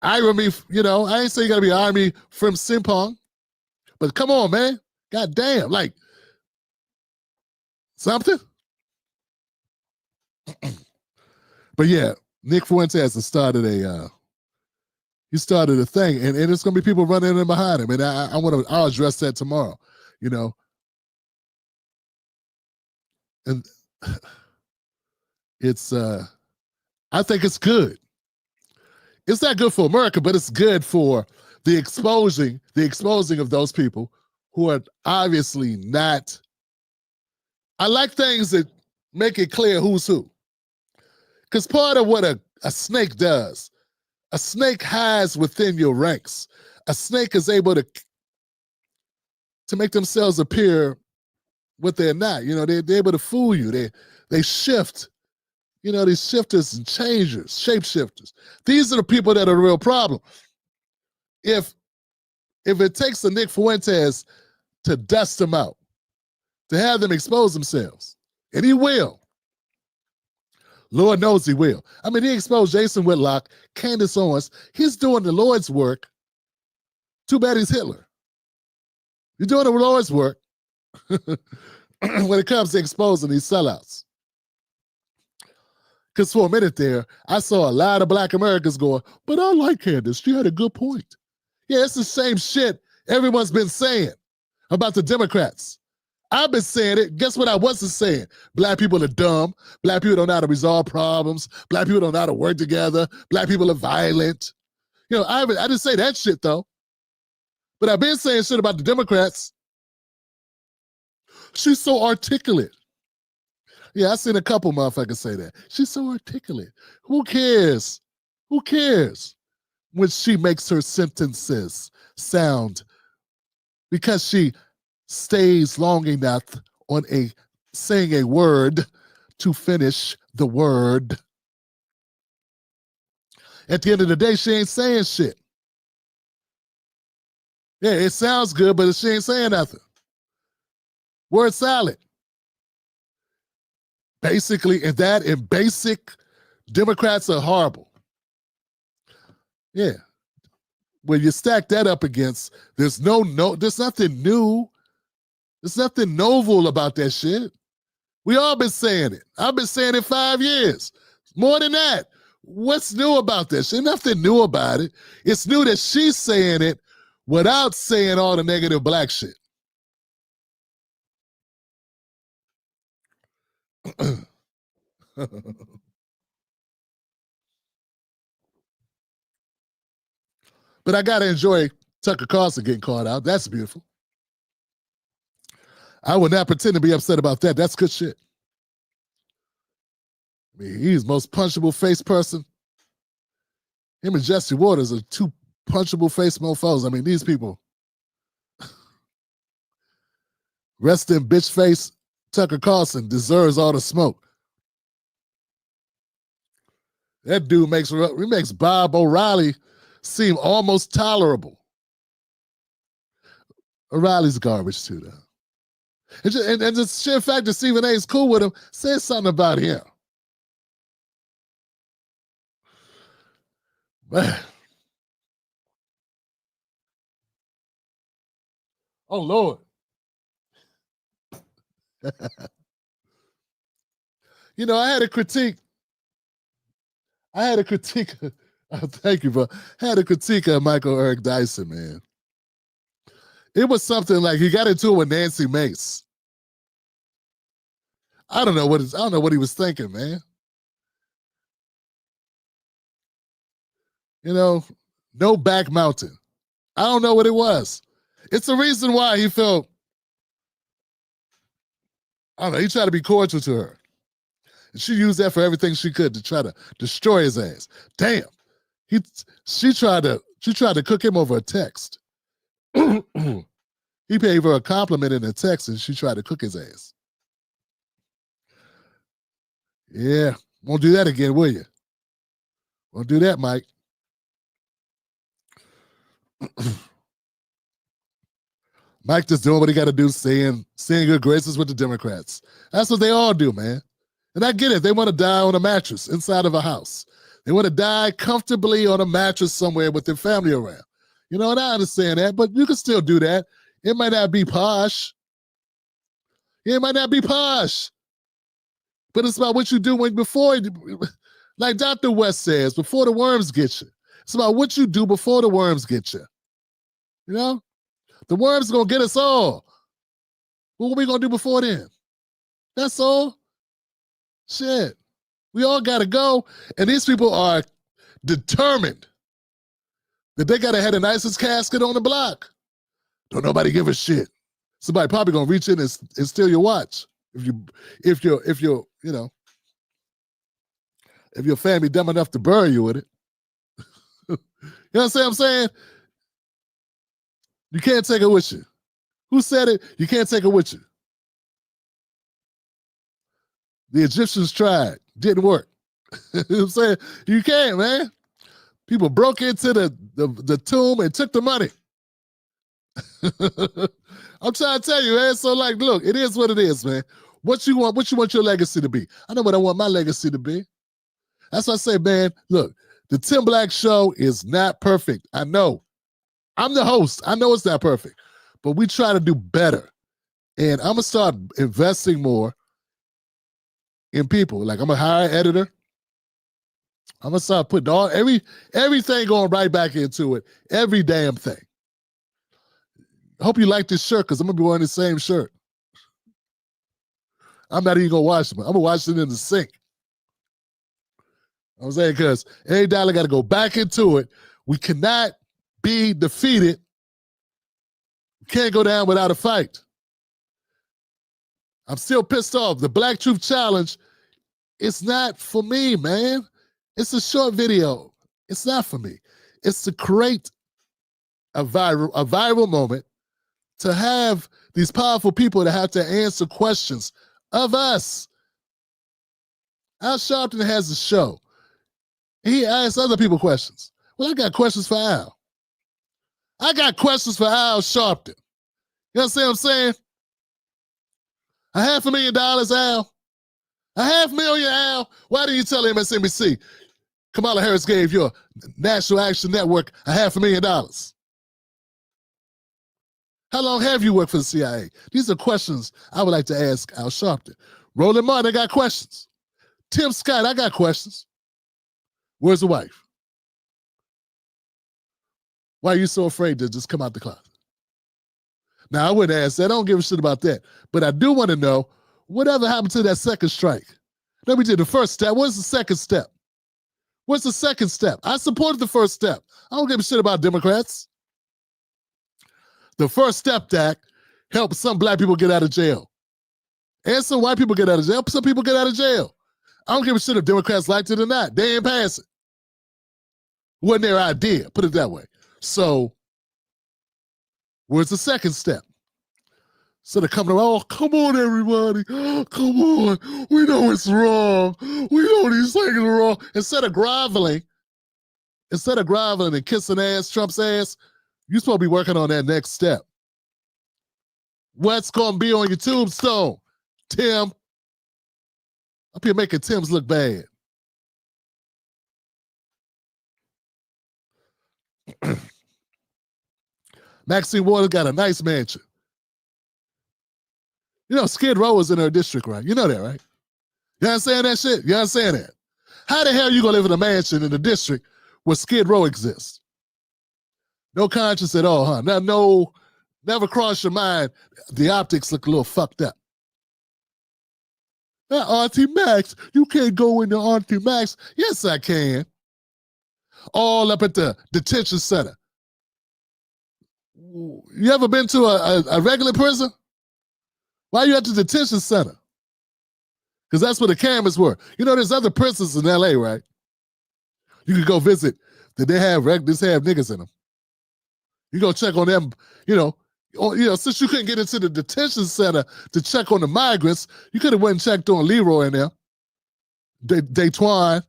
Irony, I ain't say you got to be Army from Simpong, but come on, man. God damn, like, something? But yeah, Nick Fuentes has started a thing, and it's gonna be people running in behind him, and I'll address that tomorrow, and it's I think it's good. It's not good for America, but it's good for the exposing of those people who are obviously not. I like things that make it clear who's who. Because part of what a snake does, a snake hides within your ranks. A snake is able to to make themselves appear what they're not. You know, they're able to fool you. They shift. You know, these shifters and changers, shapeshifters. These are the people that are the real problem. If it takes a Nick Fuentes to dust them out, to have them expose themselves, and he will. Lord knows he will. I mean, he exposed Jason Whitlock, Candace Owens. He's doing the Lord's work. Too bad he's Hitler. He's doing the Lord's work when it comes to exposing these sellouts. Because for a minute there, I saw a lot of Black Americans going, but I like Candace. She had a good point. Yeah, it's the same shit everyone's been saying about the Democrats. I've been saying it. Guess what I wasn't saying? Black people are dumb. Black people don't know how to resolve problems. Black people don't know how to work together. Black people are violent. You know, I didn't say that shit, though. But I've been saying shit about the Democrats. She's so articulate. Yeah, I've seen a couple motherfuckers say that. She's so articulate. Who cares? Who cares when she makes her sentences sound? Because she stays long enough on saying a word to finish the word. At the end of the day, she ain't saying shit. Yeah, it sounds good, but she ain't saying nothing. Word salad. Basically, in basic, Democrats are horrible. Yeah. When you stack that up against, there's nothing new. There's nothing novel about that shit. We all been saying it. I've been saying it 5 years. More than that. What's new about this? There's nothing new about it. It's new that she's saying it without saying all the negative black shit. But I gotta enjoy Tucker Carlson getting called out. That's beautiful. I would not pretend to be upset about that. That's good shit. I mean, he's the most punchable face person. Him and Jesse Waters are two punchable face mofos. I mean, these people. Rest in bitch face Tucker Carlson deserves all the smoke. That dude makes Bob O'Reilly seem almost tolerable. O'Reilly's garbage too, though. And the sheer fact that Stephen A is cool with him says something about him. Man. Oh, Lord. You know, I had a critique. Thank you, bro. I had a critique of Michael Eric Dyson, man. It was something like he got into it with Nancy Mace. I don't know what he was thinking, man. You know, no back mountain. I don't know what it was. It's the reason why he felt, I don't know, he tried to be cordial to her. And she used that for everything she could to try to destroy his ass. Damn. She tried to cook him over a text. He paid her a compliment in a text and she tried to cook his ass. Yeah. Won't do that again, will you? Won't do that, Mike. Mike just doing what he got to do, saying good graces with the Democrats. That's what they all do, man. And I get it. They want to die on a mattress inside of a house. They want to die comfortably on a mattress somewhere with their family around. You know, and I understand that, but you can still do that. It might not be posh. It might not be posh. But it's about what you do before, like Dr. West says, before the worms get you. It's about what you do before the worms get you. You know? The worms are going to get us all. What are we going to do before then? That's all. Shit. We all got to go. And these people are determined that they got to have the nicest casket on the block. Don't nobody give a shit. Somebody probably going to reach in and steal your watch. If your family dumb enough to bury you with it. You know what I'm saying? You can't take it with you. Who said it? You can't take it with you. The Egyptians tried. Didn't work. You know what I'm saying? You can't, man. People broke into the tomb and took the money. I'm trying to tell you, man. So, like, look, it is what it is, man. What you want your legacy to be? I know what I want my legacy to be. That's why I say, man, look, the Tim Black Show is not perfect. I know. I'm the host. I know it's not perfect. But we try to do better. And I'm going to start investing more in people. Like, I'm going to hire an editor. I'm going to start putting everything going right back into it. Every damn thing. I hope you like this shirt because I'm going to be wearing the same shirt. I'm not even going to wash it. I'm going to wash it in the sink. I'm saying because every dollar got to go back into it. We cannot be defeated. We can't go down without a fight. I'm still pissed off. The Black Truth Challenge, it's not for me, man. It's a short video. It's not for me. It's to create a viral moment, to have these powerful people that have to answer questions of us. Al Sharpton has a show. He asks other people questions. Well, I got questions for Al. I got questions for Al Sharpton. You understand what I'm saying? $500,000, Al. $500,000, Al. Why didn't you tell MSNBC? Kamala Harris gave your National Action Network $500,000. How long have you worked for the CIA? These are questions I would like to ask Al Sharpton. Roland Martin, I got questions. Tim Scott, I got questions. Where's the wife? Why are you so afraid to just come out the closet? Now, I wouldn't ask that. I don't give a shit about that. But I do want to know, whatever happened to that second strike? Then we did the first step. What's the second step? What's the second step? I supported the first step. I don't give a shit about Democrats. The First Step Act helped some black people get out of jail. And some white people get out of jail. Some people get out of jail. I don't give a shit if Democrats liked it or not. They ain't pass it. Wasn't their idea, put it that way. So, where's the second step? So they're coming around, oh, come on, everybody. Come on. We know it's wrong. We know these things are wrong. Instead of groveling and kissing ass, Trump's ass, you're supposed to be working on that next step. What's going to be on your tombstone, Tim? Up here making Tims look bad. Maxine Waters got a nice mansion. You know, Skid Row is in her district, right? You know that, right? You understand that shit? You understand that? How the hell are you going to live in a mansion in a district where Skid Row exists? No conscience at all, huh? No, never crossed your mind. The optics look a little fucked up. Now, Auntie Max, you can't go into Auntie Max. Yes, I can. All up at the detention center. You ever been to a regular prison? Why are you at the detention center? Because that's where the cameras were. You know, there's other prisons in LA, right? You could go visit. Did they have niggas in them? You go check on them, since you couldn't get into the detention center to check on the migrants, you could have went and checked on Leroy in there, Daytwan,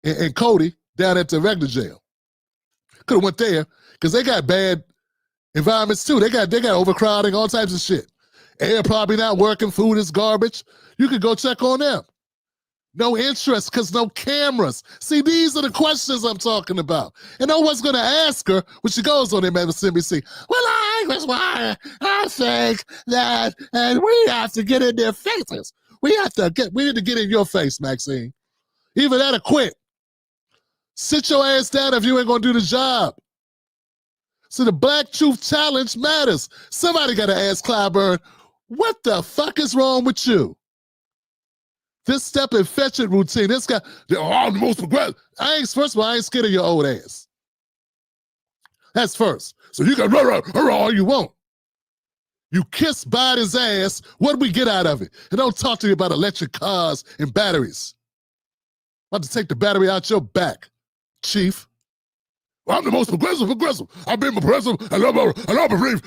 and Cody down at the regular jail. Could have went there because they got bad environments too. They got overcrowding, all types of shit. Air probably not working, food is garbage. You could go check on them. No interest because no cameras. See, these are the questions I'm talking about. And no one's going to ask her when she goes on MSNBC. Well, I think that, and we have to get in their faces. We need to get in your face, Maxine. Either that or quit. Sit your ass down if you ain't going to do the job. So the Black Truth Challenge matters. Somebody got to ask Clyburn, what the fuck is wrong with you? This step and fetch it routine, this guy, they're all the most progressive. First of all, I ain't scared of your old ass. That's first. So you can run all you want. You kiss Biden's ass, what do we get out of it? And don't talk to me about electric cars and batteries. I'm about to take the battery out your back, Chief. I'm the most progressive. I've been progressive. I love belief.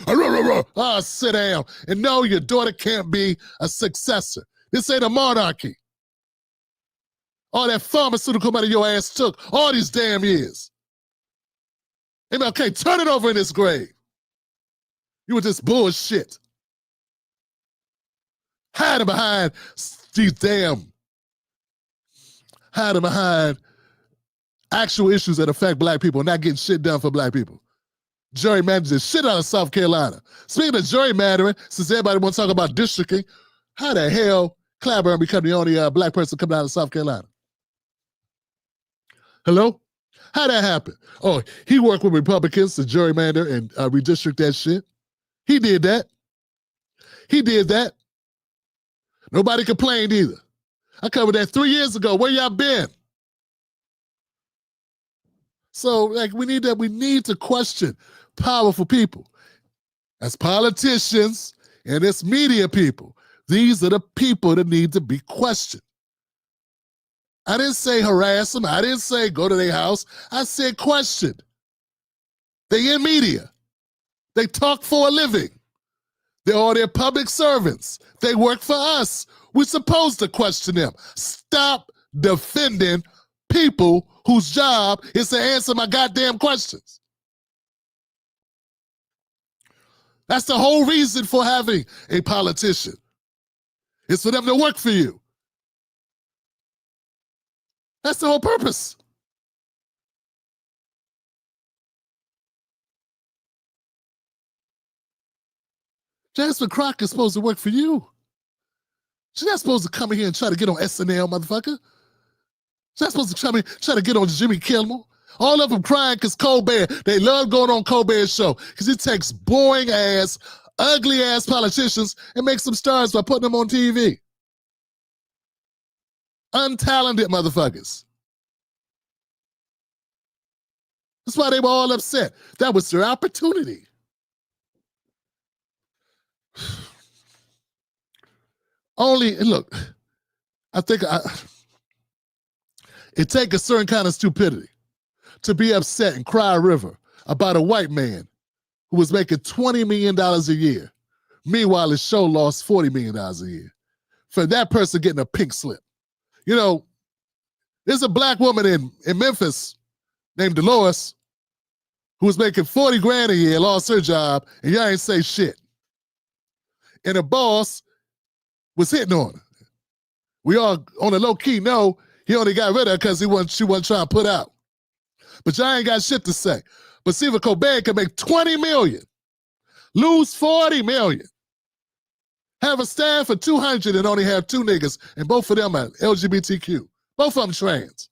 Ah, sit down and know your daughter can't be a successor. This ain't a monarchy. All that pharmaceutical money your ass took all these damn years. MLK, turn it over in this grave. You with this bullshit. Hiding behind these damn, hiding behind actual issues that affect black people, not getting shit done for black people. Gerrymandering the shit out of South Carolina. Speaking of gerrymandering, since everybody wants to talk about districting, how the hell Claiborne become the only black person coming out of South Carolina? Hello? How that happen? Oh, he worked with Republicans to gerrymander and redistrict that shit. He did that. He did that. Nobody complained either. I covered that 3 years ago. Where y'all been? So, like, we need to question powerful people. As politicians and as media people, these are the people that need to be questioned. I didn't say harass them. I didn't say go to their house. I said question. They in media. They talk for a living. They're public servants. They work for us. We're supposed to question them. Stop defending people whose job is to answer my goddamn questions. That's the whole reason for having a politician. It's for them to work for you. That's the whole purpose. Jasmine Crockett is supposed to work for you. She's not supposed to come in here and try to get on SNL, motherfucker. She's not supposed to come in and try to get on Jimmy Kimmel. All of them crying because Colbert, they love going on Colbert's show because it takes boring ass, ugly ass politicians and makes them stars by putting them on TV. Untalented motherfuckers. That's why they were all upset. That was their opportunity. Look, I think it takes a certain kind of stupidity to be upset and cry a river about a white man who was making $20 million a year. Meanwhile, his show lost $40 million a year. For that person getting a pink slip. You know, there's a black woman in Memphis named Dolores who was making 40 grand a year, lost her job, and y'all ain't say shit. And the boss was hitting on her. We all on a low key know he only got rid of her because she wasn't trying to put out. But y'all ain't got shit to say. But Stephen Colbert can make 20 million, lose 40 million, have a staff of 200 and only have 2 niggas, and both of them are LGBTQ. Both of them trans.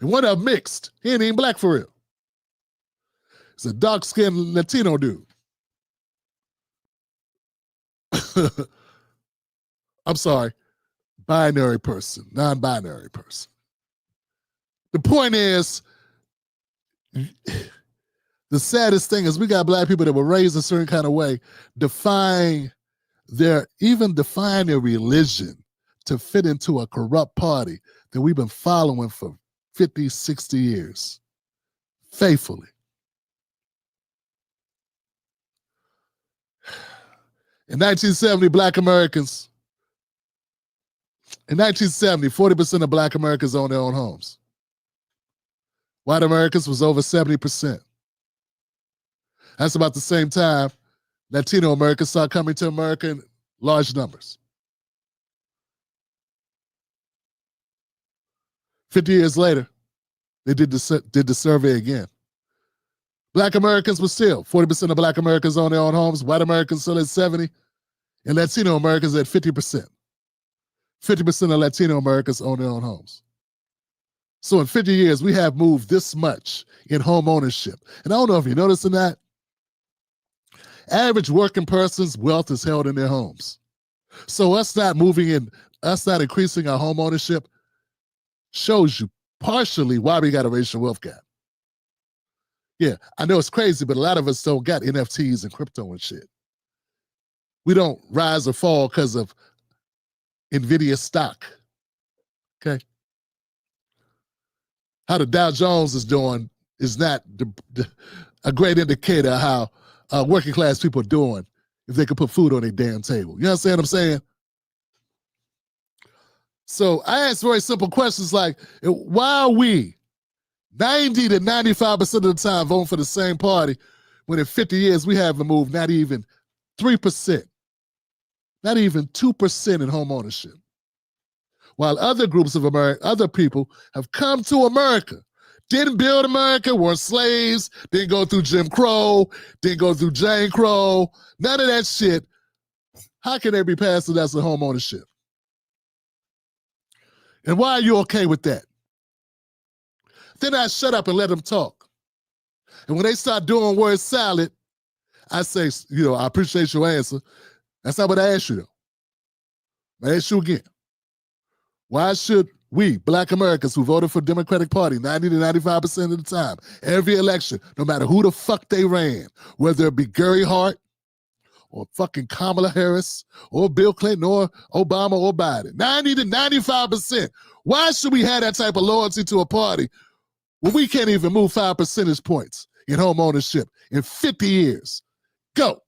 And one of them mixed. He ain't even black for real. He's a dark-skinned Latino dude. I'm sorry, binary person, non-binary person. The point is, the saddest thing is we got black people that were raised a certain kind of way, define their religion to fit into a corrupt party that we've been following for 50, 60 years, faithfully. In 1970, 40% of black Americans own their own homes. White Americans was over 70%. That's about the same time Latino Americans started coming to America in large numbers. 50 years later, they did the survey again. Black Americans were still, 40% of black Americans own their own homes, white Americans still at 70%, and Latino Americans at 50%. 50% of Latino Americans own their own homes. So in 50 years, we have moved this much in home ownership. And I don't know if you noticed or not, average working person's wealth is held in their homes. So us not increasing our home ownership shows you partially why we got a racial wealth gap. Yeah, I know it's crazy, but a lot of us don't got NFTs and crypto and shit. We don't rise or fall because of NVIDIA stock, okay? how the Dow Jones is doing is not a great indicator of how working class people are doing if they could put food on their damn table. You understand what I'm saying? So I ask very simple questions like, why are we 90 to 95% of the time voting for the same party when in 50 years we haven't moved not even 3%, not even 2% in home ownership? While other groups of other people have come to America, didn't build America, weren't slaves, didn't go through Jim Crow, didn't go through Jane Crow, none of that shit. How can they be passing us in home ownership? And why are you okay with that? Then I shut up and let them talk. And when they start doing word salad, I say, I appreciate your answer. That's not what I asked you, though. I asked you again. Why should we, Black Americans who voted for the Democratic Party 90 to 95% of the time, every election, no matter who the fuck they ran, whether it be Gary Hart or fucking Kamala Harris or Bill Clinton or Obama or Biden, 90 to 95%, why should we have that type of loyalty to a party when we can't even move 5 percentage points in home ownership in 50 years? Go.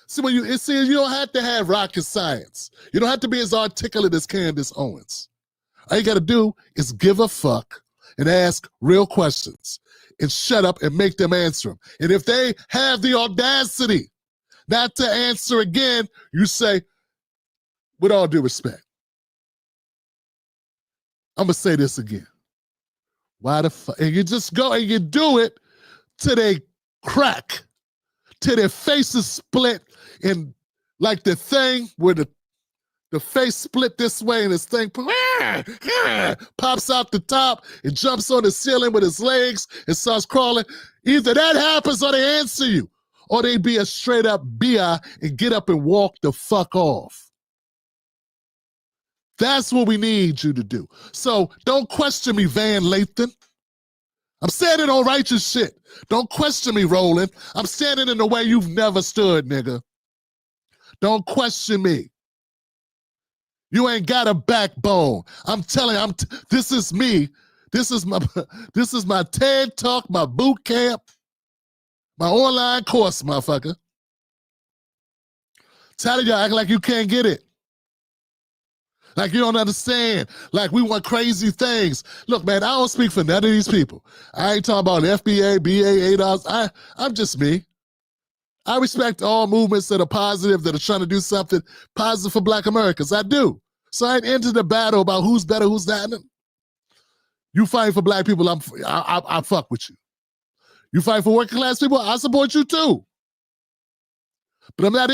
See, you don't have to have rocket science. You don't have to be as articulate as Candace Owens. All you got to do is give a fuck and ask real questions and shut up and make them answer them. And if they have the audacity not to answer again, you say, with all due respect, I'm going to say this again. Why the fuck? And you just go and you do it till they crack, till their faces split, and like the thing where the face split this way and this thing pops out the top and jumps on the ceiling with his legs and starts crawling. Either that happens or they answer you, or they be a straight up BI and get up and walk the fuck off. That's what we need you to do. So don't question me, Van Lathan. I'm standing on righteous shit. Don't question me, Roland. I'm standing in the way you've never stood, nigga. Don't question me. You ain't got a backbone. I'm telling you, this is me. This is my TED Talk, my boot camp, my online course, motherfucker. Telling you, act like you can't get it. Like you don't understand. Like we want crazy things. Look, man, I don't speak for none of these people. I ain't talking about FBA, BA, ADOS. I'm just me. I respect all movements that are positive, that are trying to do something positive for Black Americans. I do. So I ain't into the battle about who's better, who's not. You fight for Black people, I fuck with you. You fight for working class people, I support you too. But I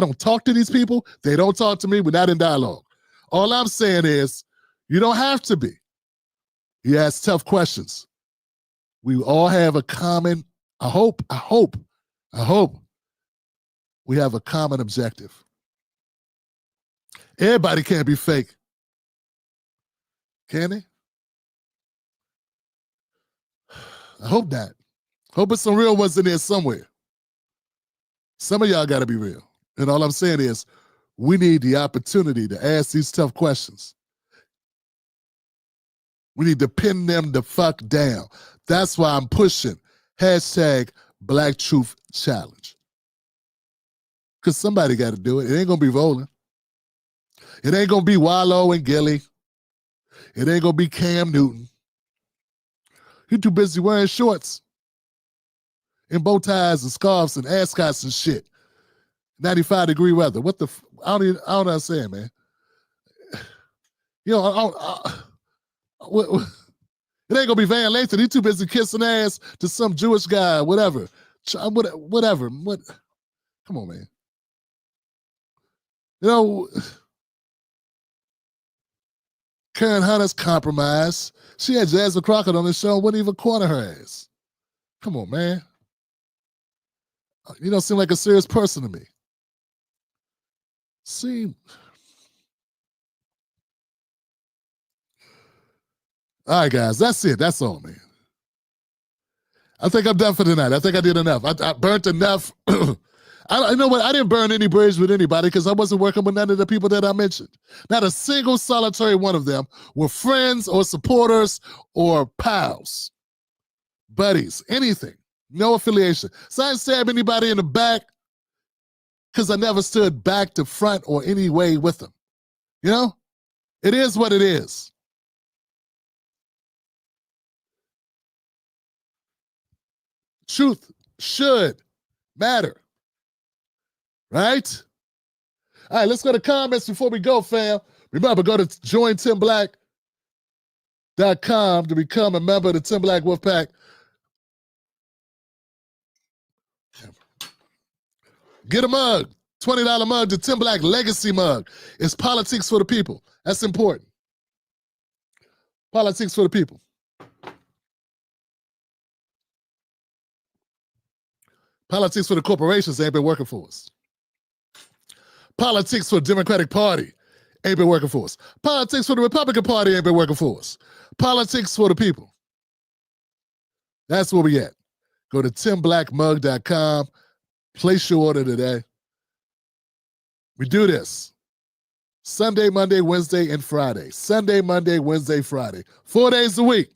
don't talk to these people. They don't talk to me. We're not in dialogue. All I'm saying is, you don't have to be. You ask tough questions. We all have a common, I hope, we have a common objective. Everybody can't be fake. Can they? I hope not. Hope it's some real ones in there somewhere. Some of y'all got to be real. And all I'm saying is, we need the opportunity to ask these tough questions. We need to pin them the fuck down. That's why I'm pushing hashtag Black Truth Challenge. Because somebody got to do it. It ain't going to be Roland. It ain't going to be Wallow and Gilly. It ain't going to be Cam Newton. You're too busy wearing shorts and bow ties and scarves and ascots and shit. 95-degree weather. What the? I don't understand, man. You know, it ain't gonna be Van Lathan. He's too busy kissing ass to some Jewish guy, whatever. Whatever. Come on, man. You know, Karen Hunter's compromised. She had Jasmine Crockett on the show, wouldn't even corner her ass. Come on, man. You don't seem like a serious person to me. All right, guys, that's it. That's all, man. I think I'm done for tonight. I think I did enough. I burnt enough. You know what? I didn't burn any bridges with anybody because I wasn't working with none of the people that I mentioned. Not a single solitary one of them were friends or supporters or pals, buddies, anything. No affiliation. So I didn't stab anybody in the back because I never stood back to front or any way with them. You know? It is what it is. Truth should matter. Right? All right, let's go to comments before we go, fam. Remember, go to jointimBlack.com to become a member of the Tim Black Wolfpack. Get a mug, $20 mug, the Tim Black Legacy mug. It's politics for the people. That's important. Politics for the people. Politics for the corporations, they ain't been working for us. Politics for the Democratic Party ain't been working for us. Politics for the Republican Party ain't been working for us. Politics for the people. That's where we at. Go to timblackmug.com. Place your order today. We do this Sunday, Monday, Wednesday, and Friday. Sunday, Monday, Wednesday, Friday. 4 days a week.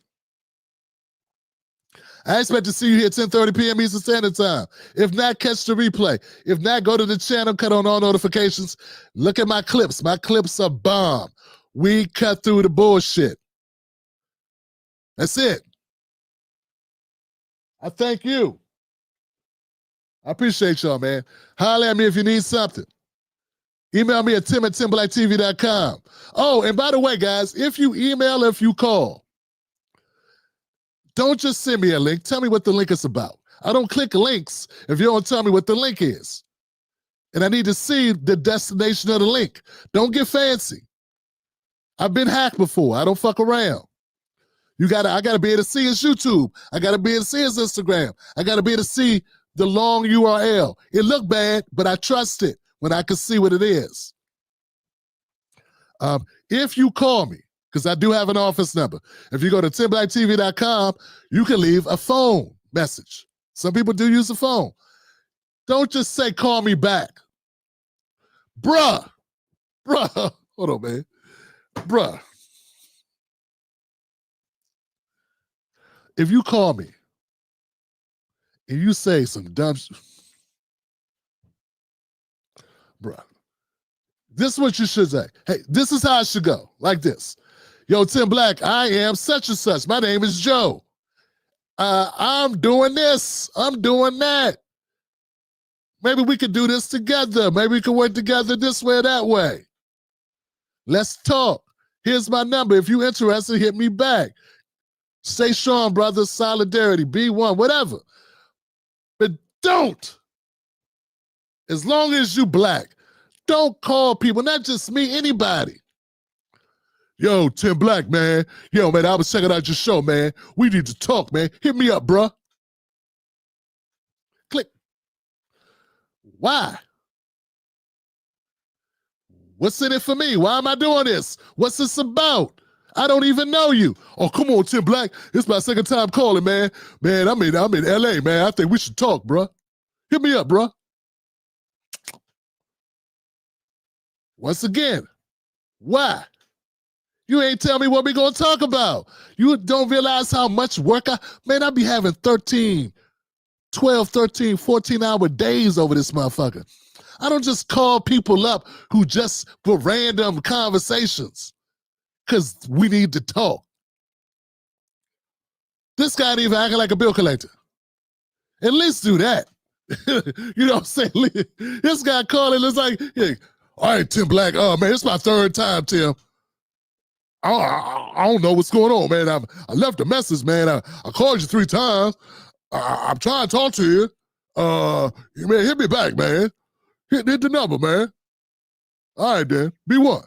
I expect to see you here at 10:30 p.m. Eastern Standard Time. If not, catch the replay. If not, go to the channel, cut on all notifications. Look at my clips. My clips are bomb. We cut through the bullshit. That's it. I thank you. I appreciate y'all, man. Holler at me if you need something. Email me at tim@timblacktv.com. Oh, and by the way, guys, if you email or if you call, don't just send me a link. Tell me what the link is about. I don't click links if you don't tell me what the link is. And I need to see the destination of the link. Don't get fancy. I've been hacked before. I don't fuck around. I gotta be able to see his YouTube. I gotta be able to see his Instagram. I gotta be able to see the long URL. It looked bad, but I trust it when I can see what it is. If you call me, because I do have an office number. If you go to timblacktv.com, you can leave a phone message. Some people do use the phone. Don't just say, call me back. Bruh, hold on, man. Bruh. If you call me and you say some dumb shit, bruh, this is what you should say. Hey, this is how it should go, like this. Yo, Tim Black, I am such and such. My name is Joe. I'm doing this. I'm doing that. Maybe we could do this together. Maybe we could work together this way or that way. Let's talk. Here's my number. If you're interested, hit me back. Stay strong, brothers. Solidarity. Be one. Whatever. But don't. As long as you black, don't call people, not just me, anybody. Yo, Tim Black, man. Yo, man, I was checking out your show, man. We need to talk, man. Hit me up, bruh. Click. Why? What's in it for me? Why am I doing this? What's this about? I don't even know you. Oh, come on, Tim Black. It's my second time calling, man. Man, I'm in LA, man. I think we should talk, bruh. Hit me up, bruh. Once again, why? You ain't tell me what we gonna talk about. You don't realize how much work I be having 13, 12, 13, 14-hour days over this motherfucker. I don't just call people up who just for random conversations because we need to talk. This guy ain't even acting like a bill collector. At least do that. You know what I'm saying? This guy calling, it's like, hey, all right, Tim Black, oh man, it's my third time, Tim. I don't know what's going on, man. I left a message, man. I called you 3 times. I'm trying to talk to you. Man, hit me back, man. Hit the number, man. All right, then. Be one.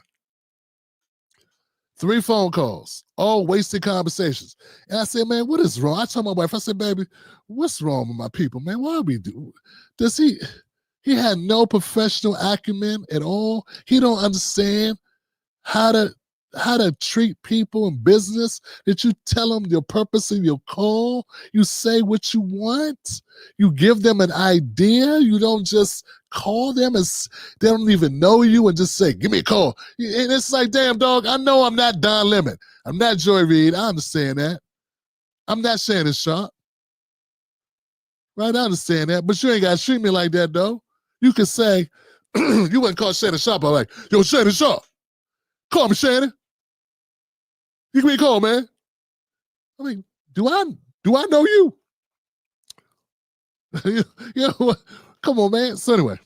3 phone calls, all wasted conversations. And I said, man, what is wrong? I told my wife, I said, baby, what's wrong with my people, man? What do we do? He had no professional acumen at all. He don't understand how how to treat people in business? Did you tell them your purpose in your call? You say what you want. You give them an idea. You don't just call them as they don't even know you and just say, give me a call. And it's like, damn, dog, I know I'm not Don Lemon. I'm not Joy Reid. I understand that. I'm not Shannon Sharp. Right, I understand that. But you ain't got to treat me like that, though. You could say, you wouldn't call Shannon Sharp. I'm like, yo, Shannon Sharp. Call me, Shannon. You give me a call, man. I mean, do I know you? You know what? Come on, man. So anyway,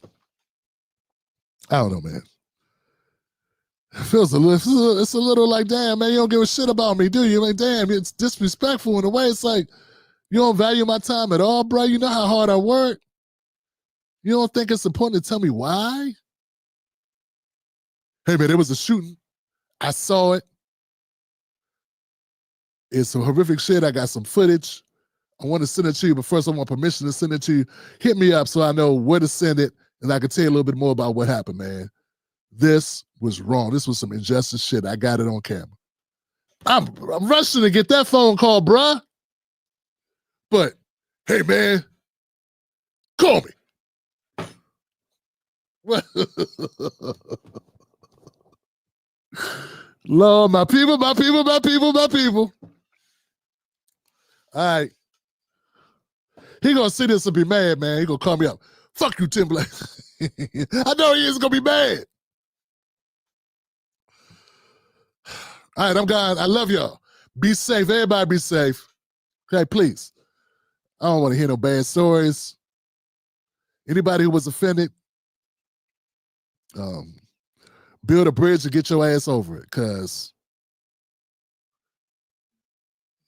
I don't know, man. It feels it's a little like, damn, man, you don't give a shit about me, do you? Like, damn, it's disrespectful in a way. It's like, you don't value my time at all, bro. You know how hard I work. You don't think it's important to tell me why? Hey, man, there was a shooting. I saw it. It's some horrific shit. I got some footage. I want to send it to you, but first I want permission to send it to you. Hit me up so I know where to send it, and I can tell you a little bit more about what happened, man. This was wrong. This was some injustice shit. I got it on camera. I'm rushing to get that phone call, bruh. But, hey, man, call me. Lord, my people, my people, my people, my people. All right. He gonna see this and be mad, man. He gonna call me up. Fuck you, Timberlake. I know he is gonna be mad. All right, I'm gone. I love y'all. Be safe. Everybody be safe. Okay, please. I don't want to hear no bad stories. Anybody who was offended, build a bridge and get your ass over it, because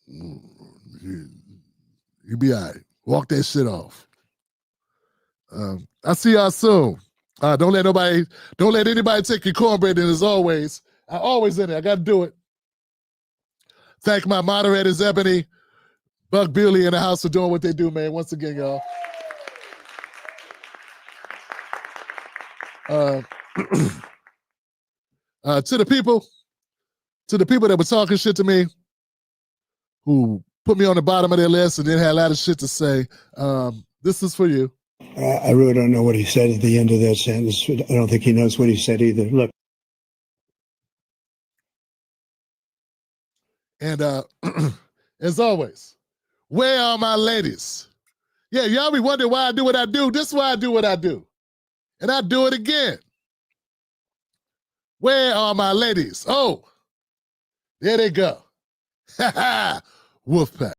you be all right. Walk that shit off. I'll see y'all soon. Don't let anybody take your cornbread. And as always, I always in it. I got to do it. Thank my moderators, Ebony, Buck Bewley in the house for doing what they do, man. Once again, y'all. To the people that were talking shit to me, who put me on the bottom of their list and then had a lot of shit to say, this is for you.
I really don't know what he said at the end of that sentence. I don't think he knows what he said either. Look.
And as always, where are my ladies? Yeah, y'all be wondering why I do what I do. This is why I do what I do. And I do it again. Where are my ladies? Oh, there they go. Wolfpack.